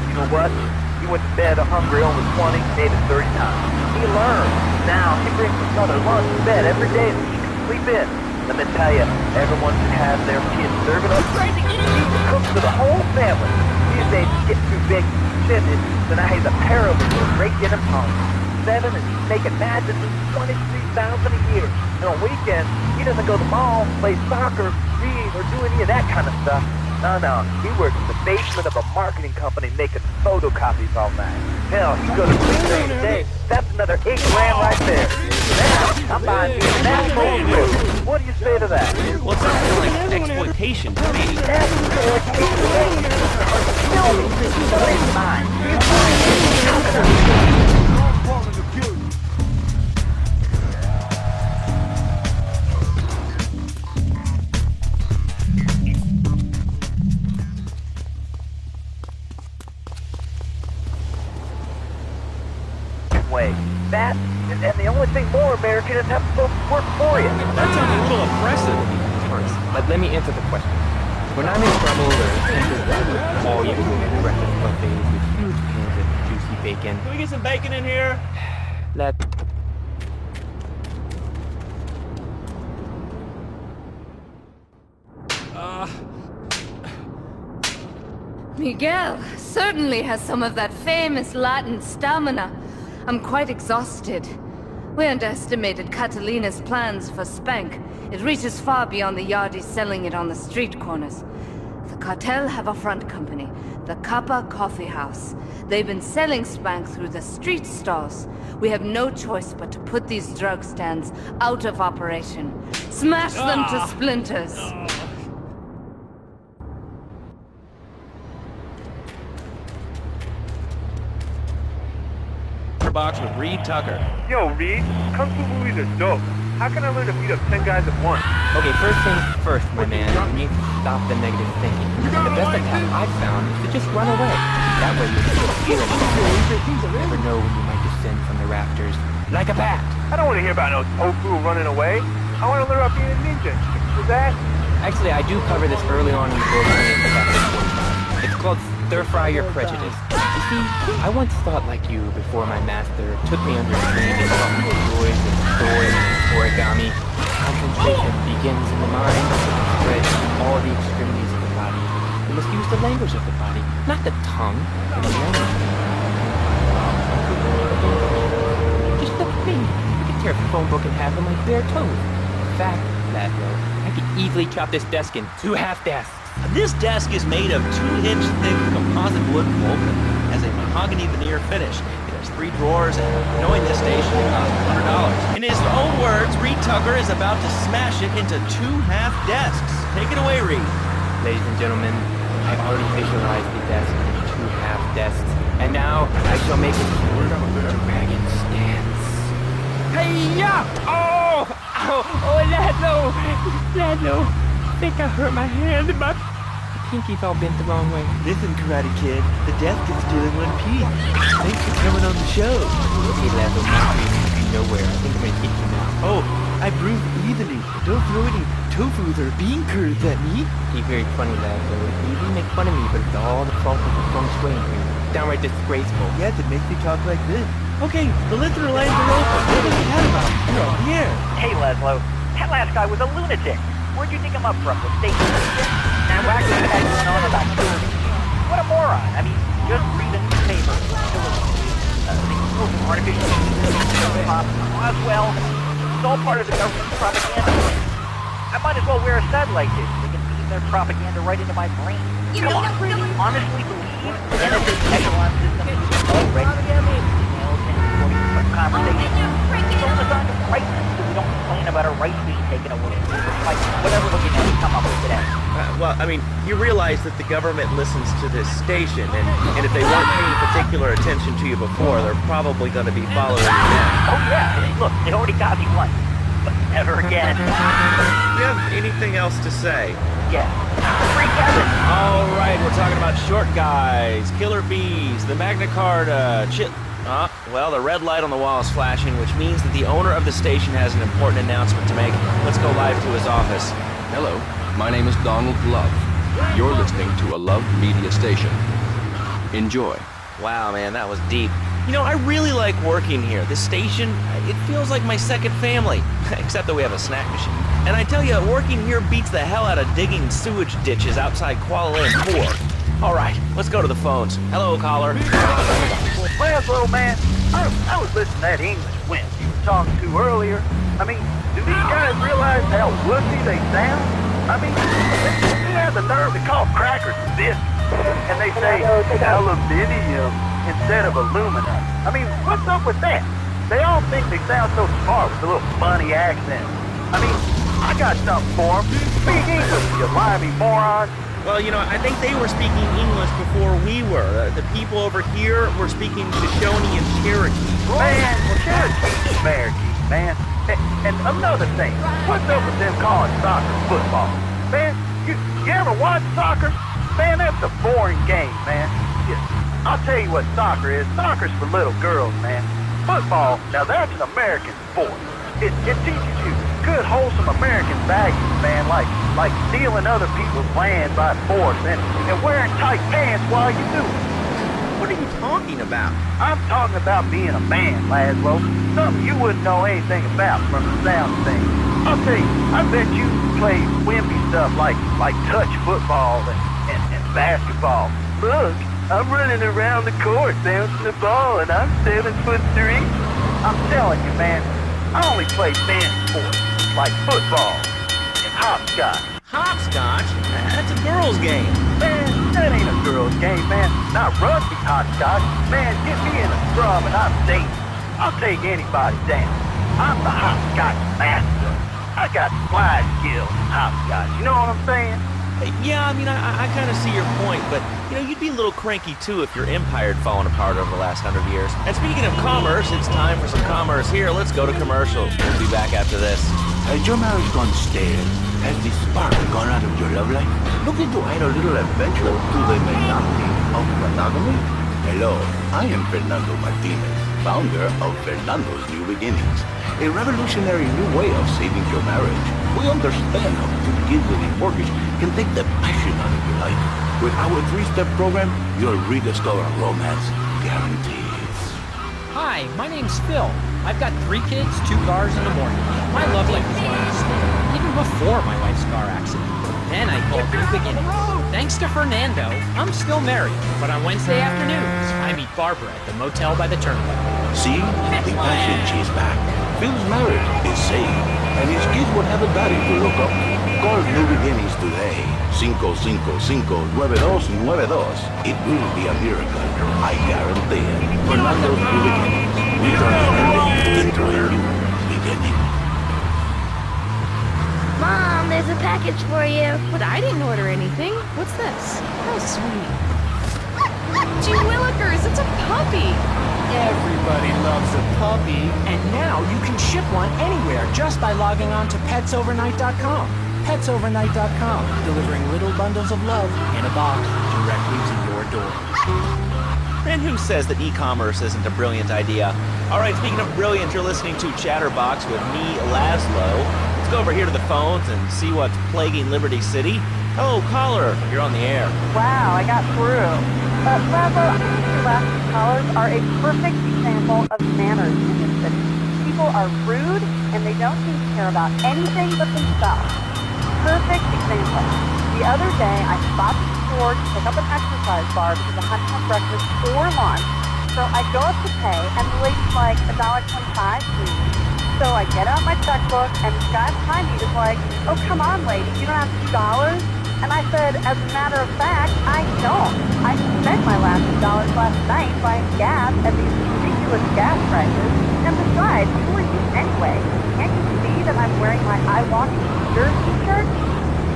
You know what? He went to bed hungry over 20, maybe 30 times. He learned. Now, he brings another lunch to bed every day so he can sleep in. Let me tell you, everyone should have their kids serving up crazy. He cooks for the whole family. These days, he's getting too big to be fitted, so now he's a paralegal right in his home. 7 and he's making matches of $23,000 a year. And on weekends, he doesn't go to the mall, play soccer, read, or do any of that kind of stuff. No. He works in the basement of a marketing company making photocopies all night. Hell, he goes to sleep during the day. That's another $8 grand right there. Now, I'm buying me a national trip. What do you say to that? Well, it sounds like exploitation to me. Exploitation? Kill me. It's mine. Way. That, and the only thing more American is have folks work for you. That sounds a little oppressive. First, let me answer the question. When I'm in trouble or tempted, all you can breakfast buffets with huge pans of juicy bacon. Can we get some bacon in here? Miguel certainly has some of that famous Latin stamina. I'm quite exhausted. We underestimated Catalina's plans for Spank. It reaches far beyond the yardies selling it on the street corners. The cartel have a front company, the Kappa Coffee House. They've been selling Spank through the street stalls. We have no choice but to put these drug stands out of operation. Smash them to splinters. Box with Reed Tucker. Yo, Reed, Kung Fu movies are dope. How can I learn to beat up 10 guys at once? Okay, first things first, my man. You need to stop the negative thinking. The best attack I've found is to just run away. That way you're still feeling it. You never know when you might descend from the rafters. Like a bat. I don't want to hear about no tofu running away. I want to learn about being a ninja. Is that? Actually, I do cover this early on in the book. It's called Stir Fry Your Prejudice. You see, I once thought like you before my master took me under his wing and taught me the joys of soy and origami. Concentration begins in the mind, spreads to all the extremities of the body. You must use the language of the body, not the tongue and the language. Just look at me. I could tear a phone book in half with my bare toes. In fact, Laszlo, I could easily chop this desk in 2 half desks. This desk is made of 2-inch thick composite wood pulp and has a mahogany veneer finish. It has 3 drawers, and knowing this station, it costs $100. In his own words, Reed Tucker is about to smash it into 2 half desks. Take it away, Reed. Ladies and gentlemen, I already visualized the desk in 2 half desks, and now I shall make it forward dragon stance. Hey-ya! Oh! Oh, Laszlo! I think I hurt my hand, but The pinky felt bent the wrong way. Listen, Karate Kid, the desk is still in one piece. Thanks for coming on the show. Okay, Laszlo, not nowhere. I think I'm gonna hit you now. Oh, I bruise easily. Don't throw any tofus or bean curds at me. You're very funny, Laszlo. You do make fun of me, but it's all the fault of the feng shui here. Downright disgraceful. Yes, it makes me talk like this. Okay, the listener lines are open. What was that about? You're on the air. Hey, Laszlo. That last guy was a lunatic. Where'd you dig him up from? The station? Now, why could you had going on about killing? What a moron. I mean, just read a newspaper. Artificial as well. It's all part of the government's propaganda. I might as well wear a satellite dish. They can beam their propaganda right into my brain. Come on, really? Honestly believe the NSA echelon system is already conversation. It's all designed to frighten us so we don't complain about our rights being taken away. Like whatever looking at we come up with today. Well, I mean, you realize that the government listens to this station, and if they weren't paying particular attention to you before, they're probably going to be following you now. Oh yeah, look, they already got me once, but never again. Do you have anything else to say? Yeah. Free Kevin. All right, we're talking about short guys, killer bees, the Magna Carta, well, the red light on the wall is flashing, which means that the owner of the station has an important announcement to make. Let's go live to his office. Hello, my name is Donald Love. You're listening to a Love Media station. Enjoy. Wow, man, that was deep. You know, I really like working here. This station, it feels like my second family, except that we have a snack machine. And I tell you, working here beats the hell out of digging sewage ditches outside Kuala Lumpur. All right, let's go to the phones. Hello, caller. Laszlo, man, I was listening to that English wimp you were talking to earlier. I mean, do these guys realize how wussy they sound? I mean, they have the nerve to call crackers biscuits, and they say aluminium instead of aluminum. I mean, what's up with that? They all think they sound so smart with a little funny accent. I mean, I got something for them. Speak English, you limey moron. Well, you know, I think they were speaking English before we were. The people over here were speaking Shoshone and Cherokee. Man, Cherokee's Cherokee, man. And another thing, what's up with them calling soccer football? Man, you ever watch soccer? Man, that's a boring game, man. I'll tell you what soccer is. Soccer's for little girls, man. Football, now that's an American sport. It teaches you good, wholesome American values, man, like stealing other people's land by force and wearing tight pants while you do it. What are you talking about? I'm talking about being a man, Laszlo. Something you wouldn't know anything about from the sound of things. I'll tell you, I bet you play wimpy stuff like touch football and basketball. Look, I'm running around the court bouncing the ball and I'm 7'3". I'm telling you, man, I only play band sports like football and hopscotch. Hopscotch? That's a girl's game. Man, that ain't a girl's game, man. Not rugby hopscotch. Man, get me in a scrum and I'm safe. I'll take anybody down. I'm the hopscotch master. I got slide skills in hopscotch. You know what I'm saying? Yeah, I mean, I kind of see your point, but, you know, you'd be a little cranky, too, if your empire had fallen apart over the last 100 years. And speaking of commerce, it's time for some commerce here. Let's go to commercial. We'll be back after this. Has your marriage gone stale? Has the spark gone out of your love life? Looking to add a little adventure to the monotony of monogamy? Hello, I am Fernando Martinez, founder of Fernando's New Beginnings, a revolutionary new way of saving your marriage. We understand how 2 kids with a mortgage can take the passion out of your life. With our 3-step program, you'll rediscover romance guaranteed. Hi, my name's Phil. I've got 3 kids, 2 cars, and a mortgage. My love life is running slow, even before my wife's car accident. Then I called New Beginnings. Thanks to Fernando, I'm still married, but on Wednesday afternoons, I meet Barbara at the motel by the turnpike. See? The passion she's back. Phil's marriage is saved, and his kids will have a daddy to look up to. Call New Beginnings today. 555-9292. It will be a miracle. I guarantee it. Fernando's New Beginnings. We turn ending into a new beginning. Mom, there's a package for you. But I didn't order anything. What's this? How sweet. Gee willikers, it's a puppy. Everybody loves a puppy. And now you can ship one anywhere just by logging on to petsovernight.com. Petsovernight.com, delivering little bundles of love in a box directly to your door. And who says that e-commerce isn't a brilliant idea? All right, speaking of brilliant, you're listening to Chatterbox with me, Laszlo. Let's go over here to the phones and see what's plaguing Liberty City. Oh, caller, you're on the air. Wow, I got through. Laszlo, I think your last two callers are a perfect example of manners in this city. People are rude, and they don't seem to care about anything but themselves. Perfect example. The other day, I stopped at the store to pick up an exercise bar because I'm hunting on breakfast or lunch. So I go up to pay, and the lady's like, $1.25, please. So I get out my checkbook, and the guy behind me is like, oh, come on, lady, you don't have $2? And I said, as a matter of fact, I don't. I spent my last $2 last night buying gas at these ridiculous gas prices. And besides, who are you anyway? Can't you see that I'm wearing my eye-walking Dirt t-shirt?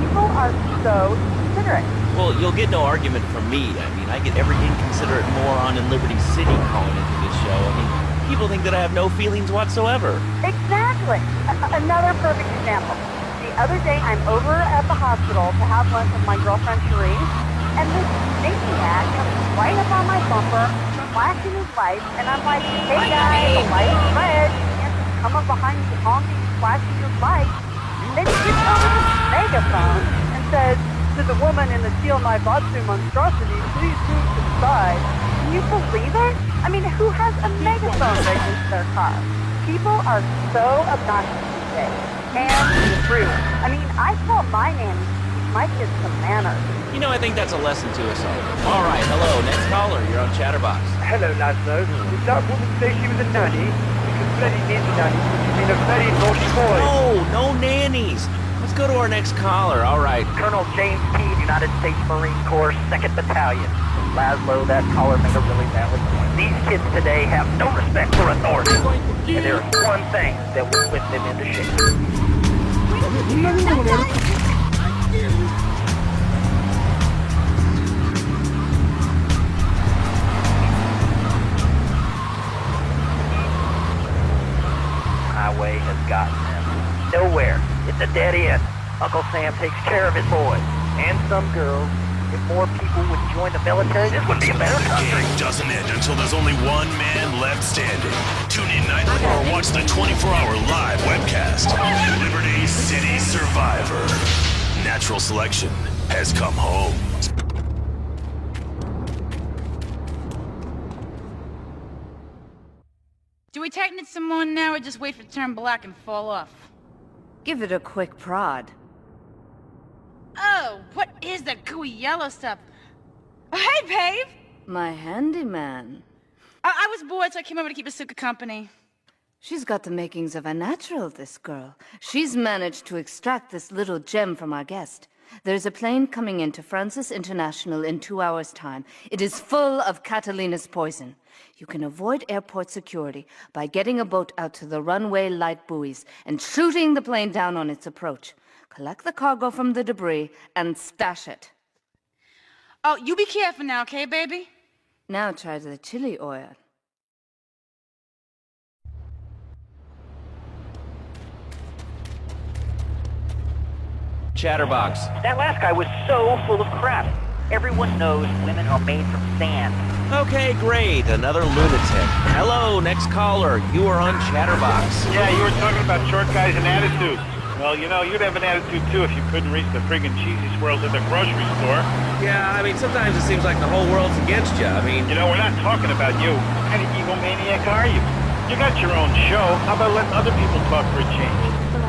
People are so considerate. Well, you'll get no argument from me. I mean, I get every inconsiderate moron in Liberty City calling into this show. I mean, people think that I have no feelings whatsoever. Exactly. Another perfect example. The other day, I'm over at the hospital to have lunch with my girlfriend, Cherie, and this maniac comes right up on my bumper, flashing his lights, and I'm like, hey guys, the light is red. You can't just come up behind me honking and flashing your lights. Then he gets over this megaphone and says, to the woman in the steel knife Atsu monstrosity, please move to the side. Can you believe it? I mean, who has a megaphone right into their car? People are so obnoxious these days. And rude. I mean, I tell my nanny to teach my kids some manners. You know, I think that's a lesson to us all. All right, hello, next caller. You're on Chatterbox. Hello, Laszlo. Did that woman say she was a nanny? Because bloody nanny nanny would have been a very naughty boy. No nannies. Let's go to our next caller. All right. Colonel James P., United States Marine Corps, 2nd Battalion. Laszlo, that caller made a really valid point. These kids today have no respect for authority. And there's one thing that will whip them into shape. Highway has gotten them. Nowhere. It's a dead end. Uncle Sam takes care of his boys. And some girls. If more people would join the military, this would be a better country. The game doesn't end until there's only one man left standing. Tune in nightly or watch the 24-hour live webcast. Liberty City Survivor. Natural selection has come home. Do we tighten it some more now or just wait for it to turn black and fall off? Give it a quick prod. Oh, what is that gooey yellow stuff? Oh, hey, babe! My handyman. I was bored, so I came over to keep Asuka company. She's got the makings of a natural, this girl. She's managed to extract this little gem from our guest. There's a plane coming into Francis International in 2 hours' time. It is full of Catalina's poison. You can avoid airport security by getting a boat out to the runway light buoys and shooting the plane down on its approach. Collect the cargo from the debris and stash it. Oh, you be careful now, okay, baby? Now try the chili oil. Chatterbox. That last guy was so full of crap. Everyone knows women are made from sand. Okay, great. Another lunatic. Hello, next caller. You are on Chatterbox. Yeah, you were talking about short guys and attitudes. Well, you know, you'd have an attitude too if you couldn't reach the friggin' cheesy swirls at the grocery store. Yeah, I mean, sometimes it seems like the whole world's against you. I mean... You know, we're not talking about you. What kind of egomaniac are you? You got your own show. How about letting other people talk for a change?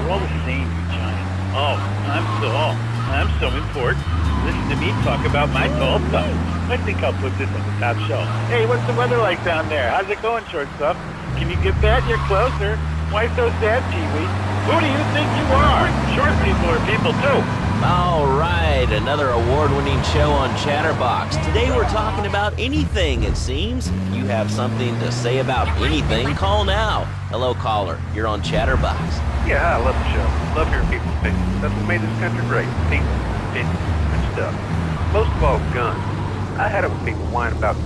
We're all the same, you giant. Oh, I'm so important. Listen to me talk about my tall stuff. I think I'll put this on the top shelf. Hey, what's the weather like down there? How's it going, short stuff? Can you get that? You're closer. Why so sad, Pee-wee? Who do you think you are? Short people are people, too. All right, another award-winning show on Chatterbox. Today we're talking about anything, it seems. If you have something to say about anything, call now. Hello, caller. You're on Chatterbox. Yeah, I love the show. Love hearing people's opinions. That's what made this country great. People, opinions, and stuff. Most of all, guns. I had it with people whining about...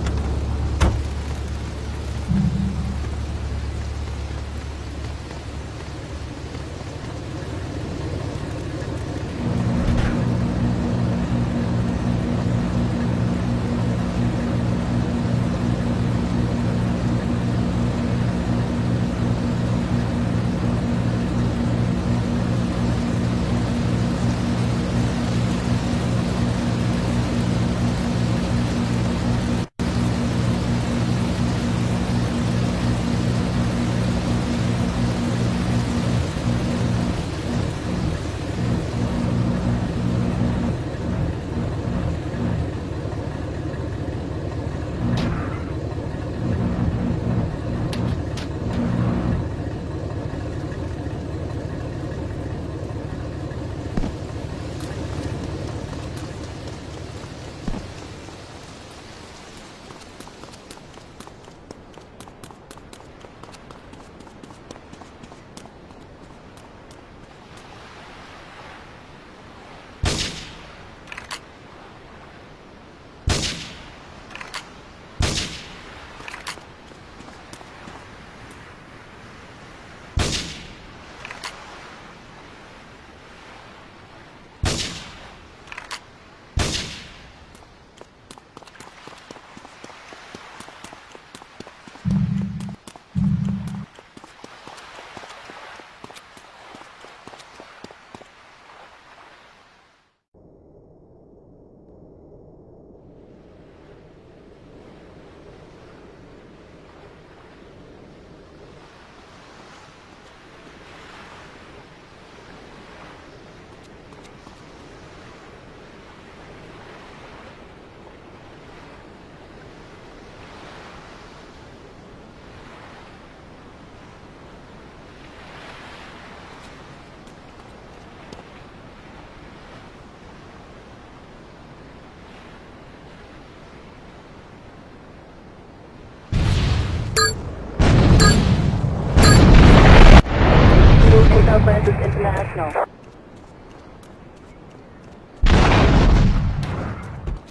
International.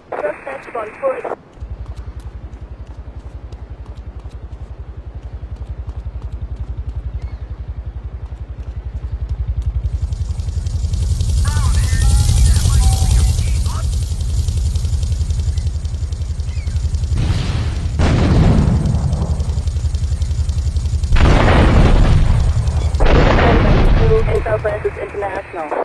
Suspect on foot. International.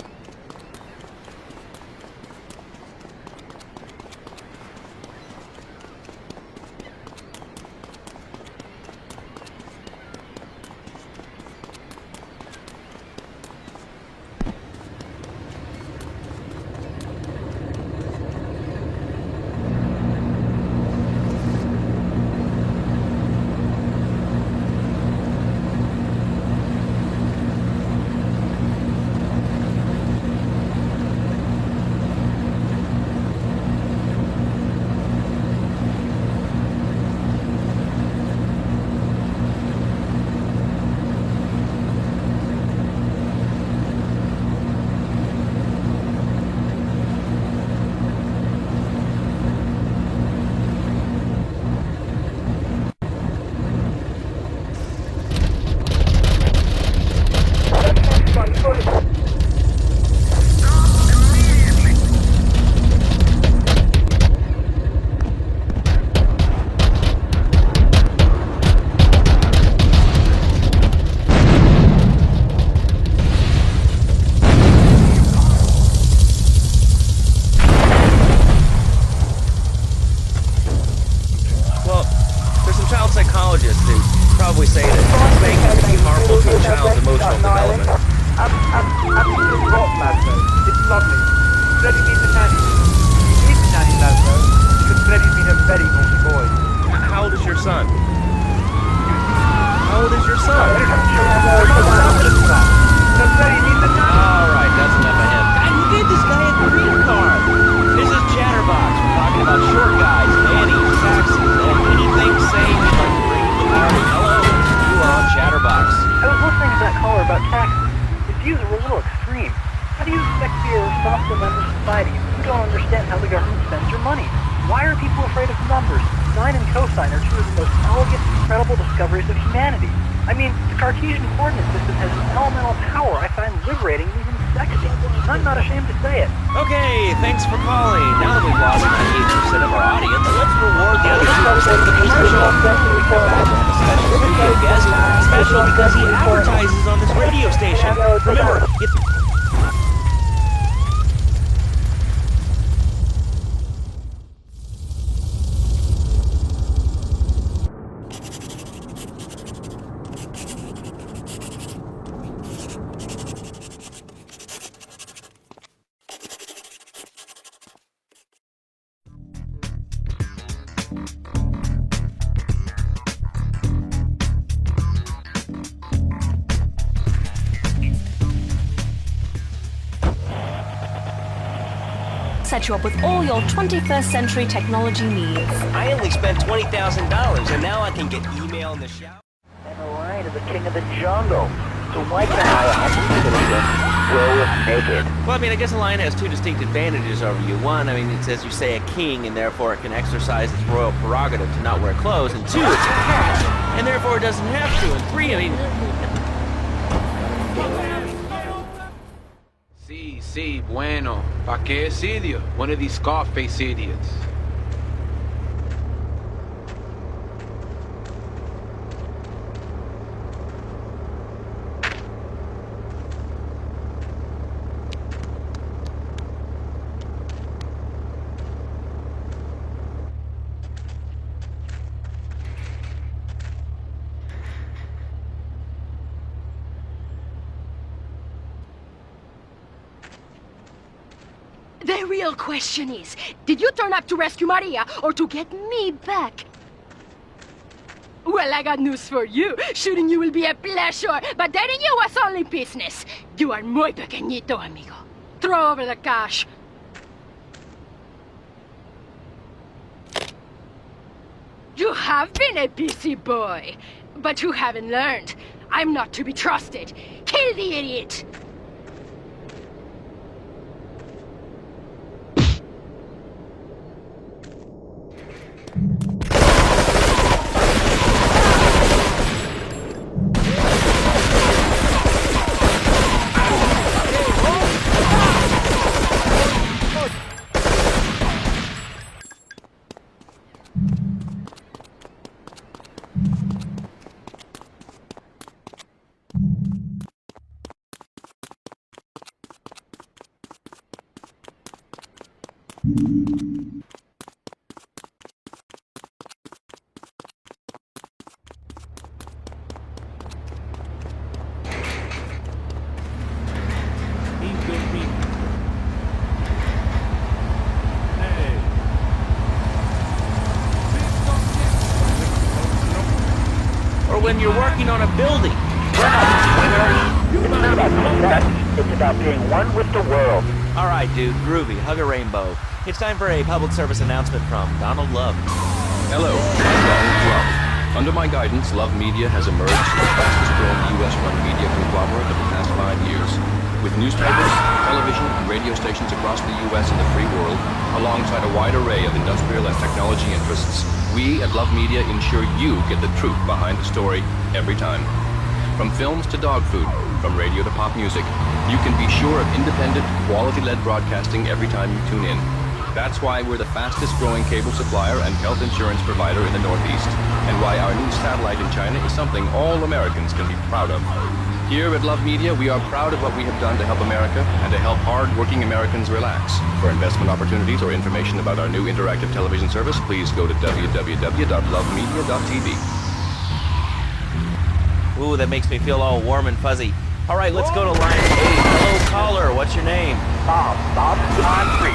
don't understand how the government spends your money. Why are people afraid of numbers? Sine and cosine are two of the most elegant, incredible discoveries of humanity. I mean, the Cartesian coordinate system has an elemental power I find liberating and even sexy. I'm not ashamed to say it. Okay, thanks for calling. Now that we've lost 98% of our audience, let's reward the other 2% of the commercial. When we come back, we'll have a special studio guest. Special because he advertises on this radio station. Remember, it's... Set you up with all your 21st century technology needs. I only spent $20,000, and now I can get email in the shower. And Orion is the king of the jungle. So why can't I, go naked? Well, I mean, I guess a lion has two distinct advantages over you. One, I mean, it's, as you say, a king, and therefore it can exercise its royal prerogative to not wear clothes. And two, it's a cat, and therefore it doesn't have to. And three, I mean... Sí, bueno. ¿Pa qué es idiot? One of these Scarface idiots. The real question is, did you turn up to rescue Maria or to get me back? Well, I got news for you. Shooting you will be a pleasure, but dating you was only business. You are muy pequeñito, amigo. Throw over the cash. You have been a busy boy, but you haven't learned. I'm not to be trusted. Kill the idiot! Or when you're working on a building. It's not about success, it's about being one with the world. All right, dude, groovy, hug a rainbow. It's time for a public service announcement from Donald Love. Hello, I'm Donald Love. Under my guidance, Love Media has emerged as the fastest-growing U.S.-run media conglomerate of the past 5 years. With newspapers, television, and radio stations across the U.S. and the free world, alongside a wide array of industrial and technology interests, we at Love Media ensure you get the truth behind the story every time. From films to dog food, from radio to pop music, you can be sure of independent, quality-led broadcasting every time you tune in. That's why we're the fastest-growing cable supplier and health insurance provider in the Northeast, and why our new satellite in China is something all Americans can be proud of. Here at Love Media, we are proud of what we have done to help America and to help hard-working Americans relax. For investment opportunities or information about our new interactive television service, please go to www.lovemedia.tv. Ooh, that makes me feel all warm and fuzzy. All right, let's go to line 8. Hello, caller. What's your name? Bob. Line 3.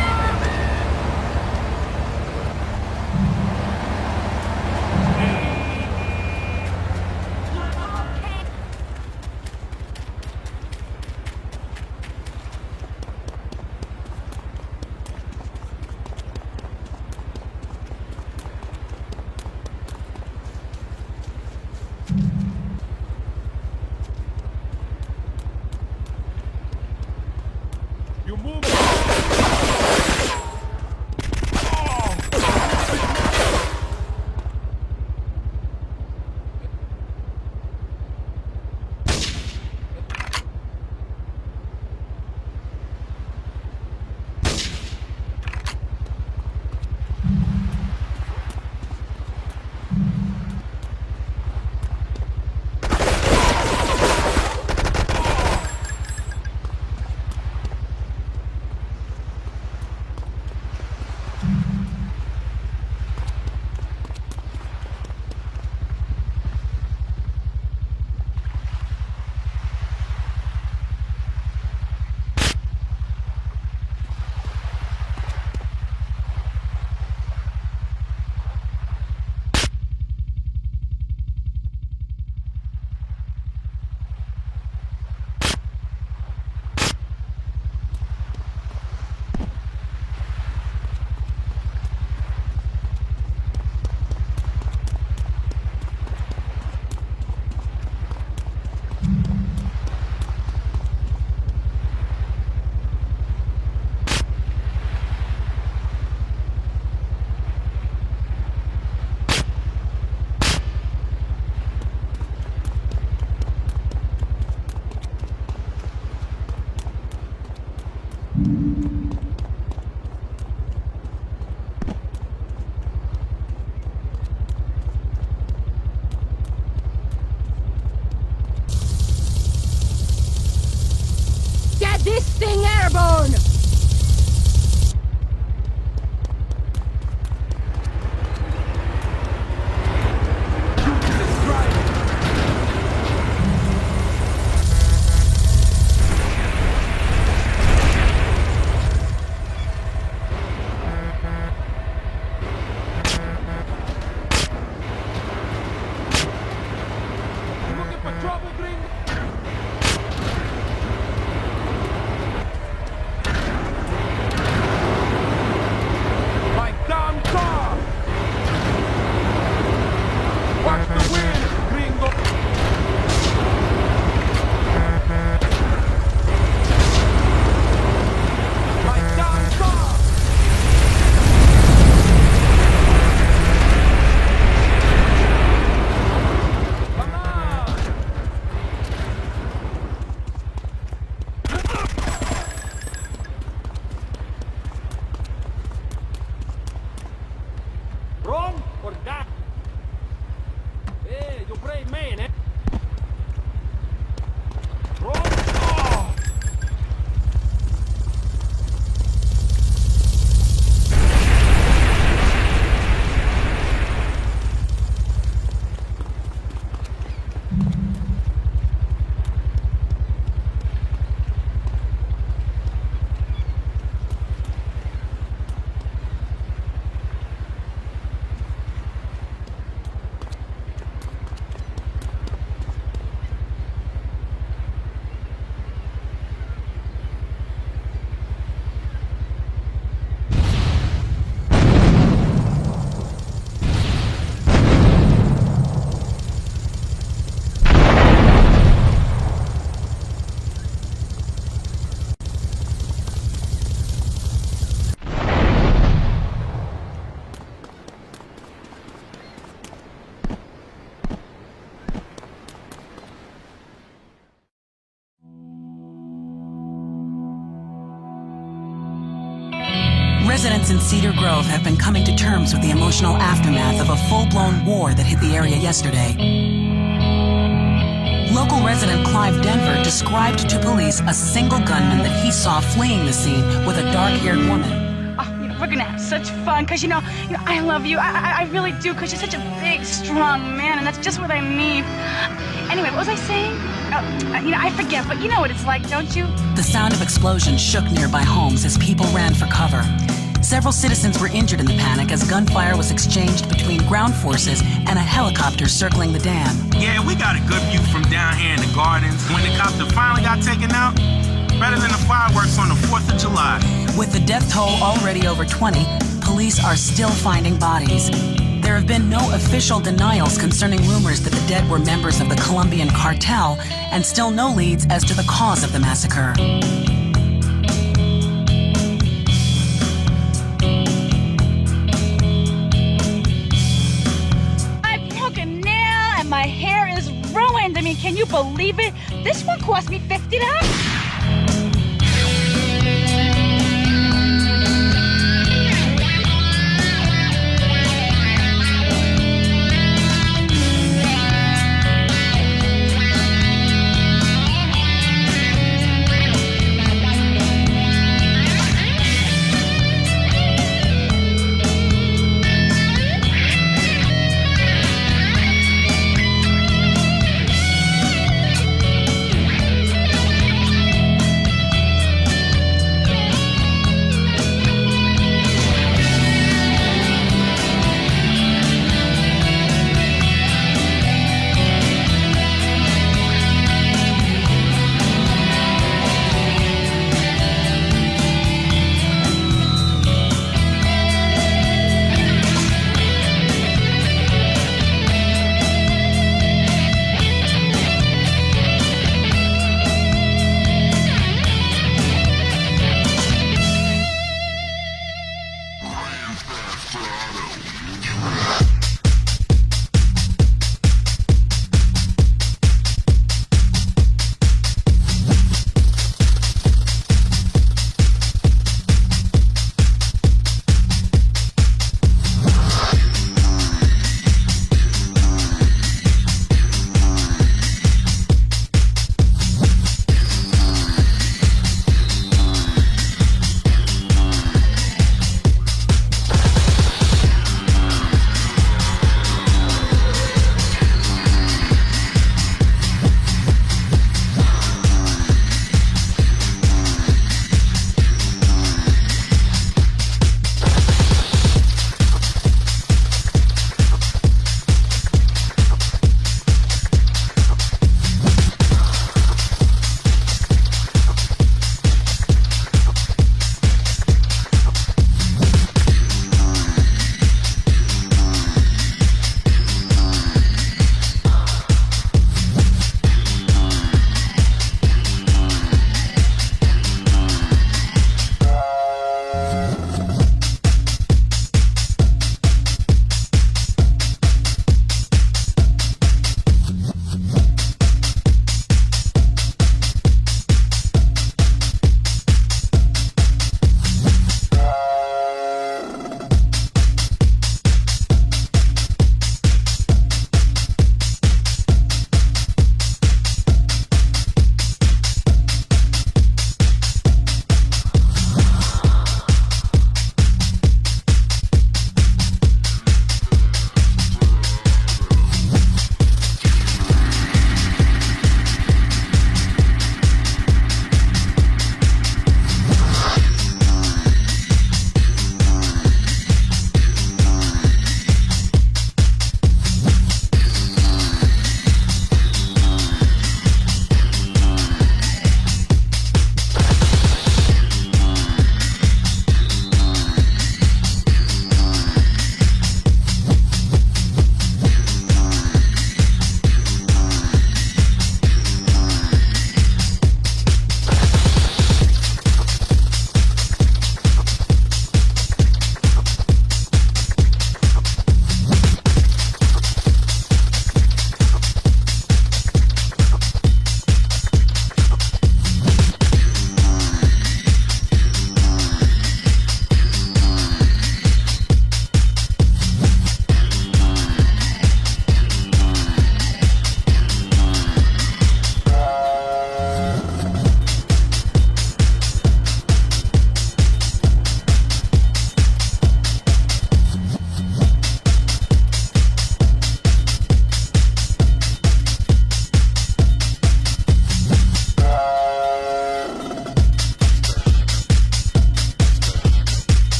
Run or die. Hey, you're a brave man, eh? Run. Oh. Residents in Cedar Grove have been coming to terms with the emotional aftermath of a full-blown war that hit the area yesterday. Local resident Clive Denver described to police a single gunman that he saw fleeing the scene with a dark-haired woman. Oh, we're gonna have such fun, because, you know, I love you. I really do, because you're such a big, strong man, and that's just what I need. Anyway, what was I saying? I forget, but you know what it's like, don't you? The sound of explosions shook nearby homes as people ran for cover. Several citizens were injured in the panic as gunfire was exchanged between ground forces and a helicopter circling the dam. Yeah, we got a good view from down here in the gardens. When the copter finally got taken out, better than the fireworks on the 4th of July. With the death toll already over 20, police are still finding bodies. There have been no official denials concerning rumors that the dead were members of the Colombian cartel, and still no leads as to the cause of the massacre. I broke a nail and my hair is ruined. I mean, can you believe it? This one cost me $50. Grand Theft Auto.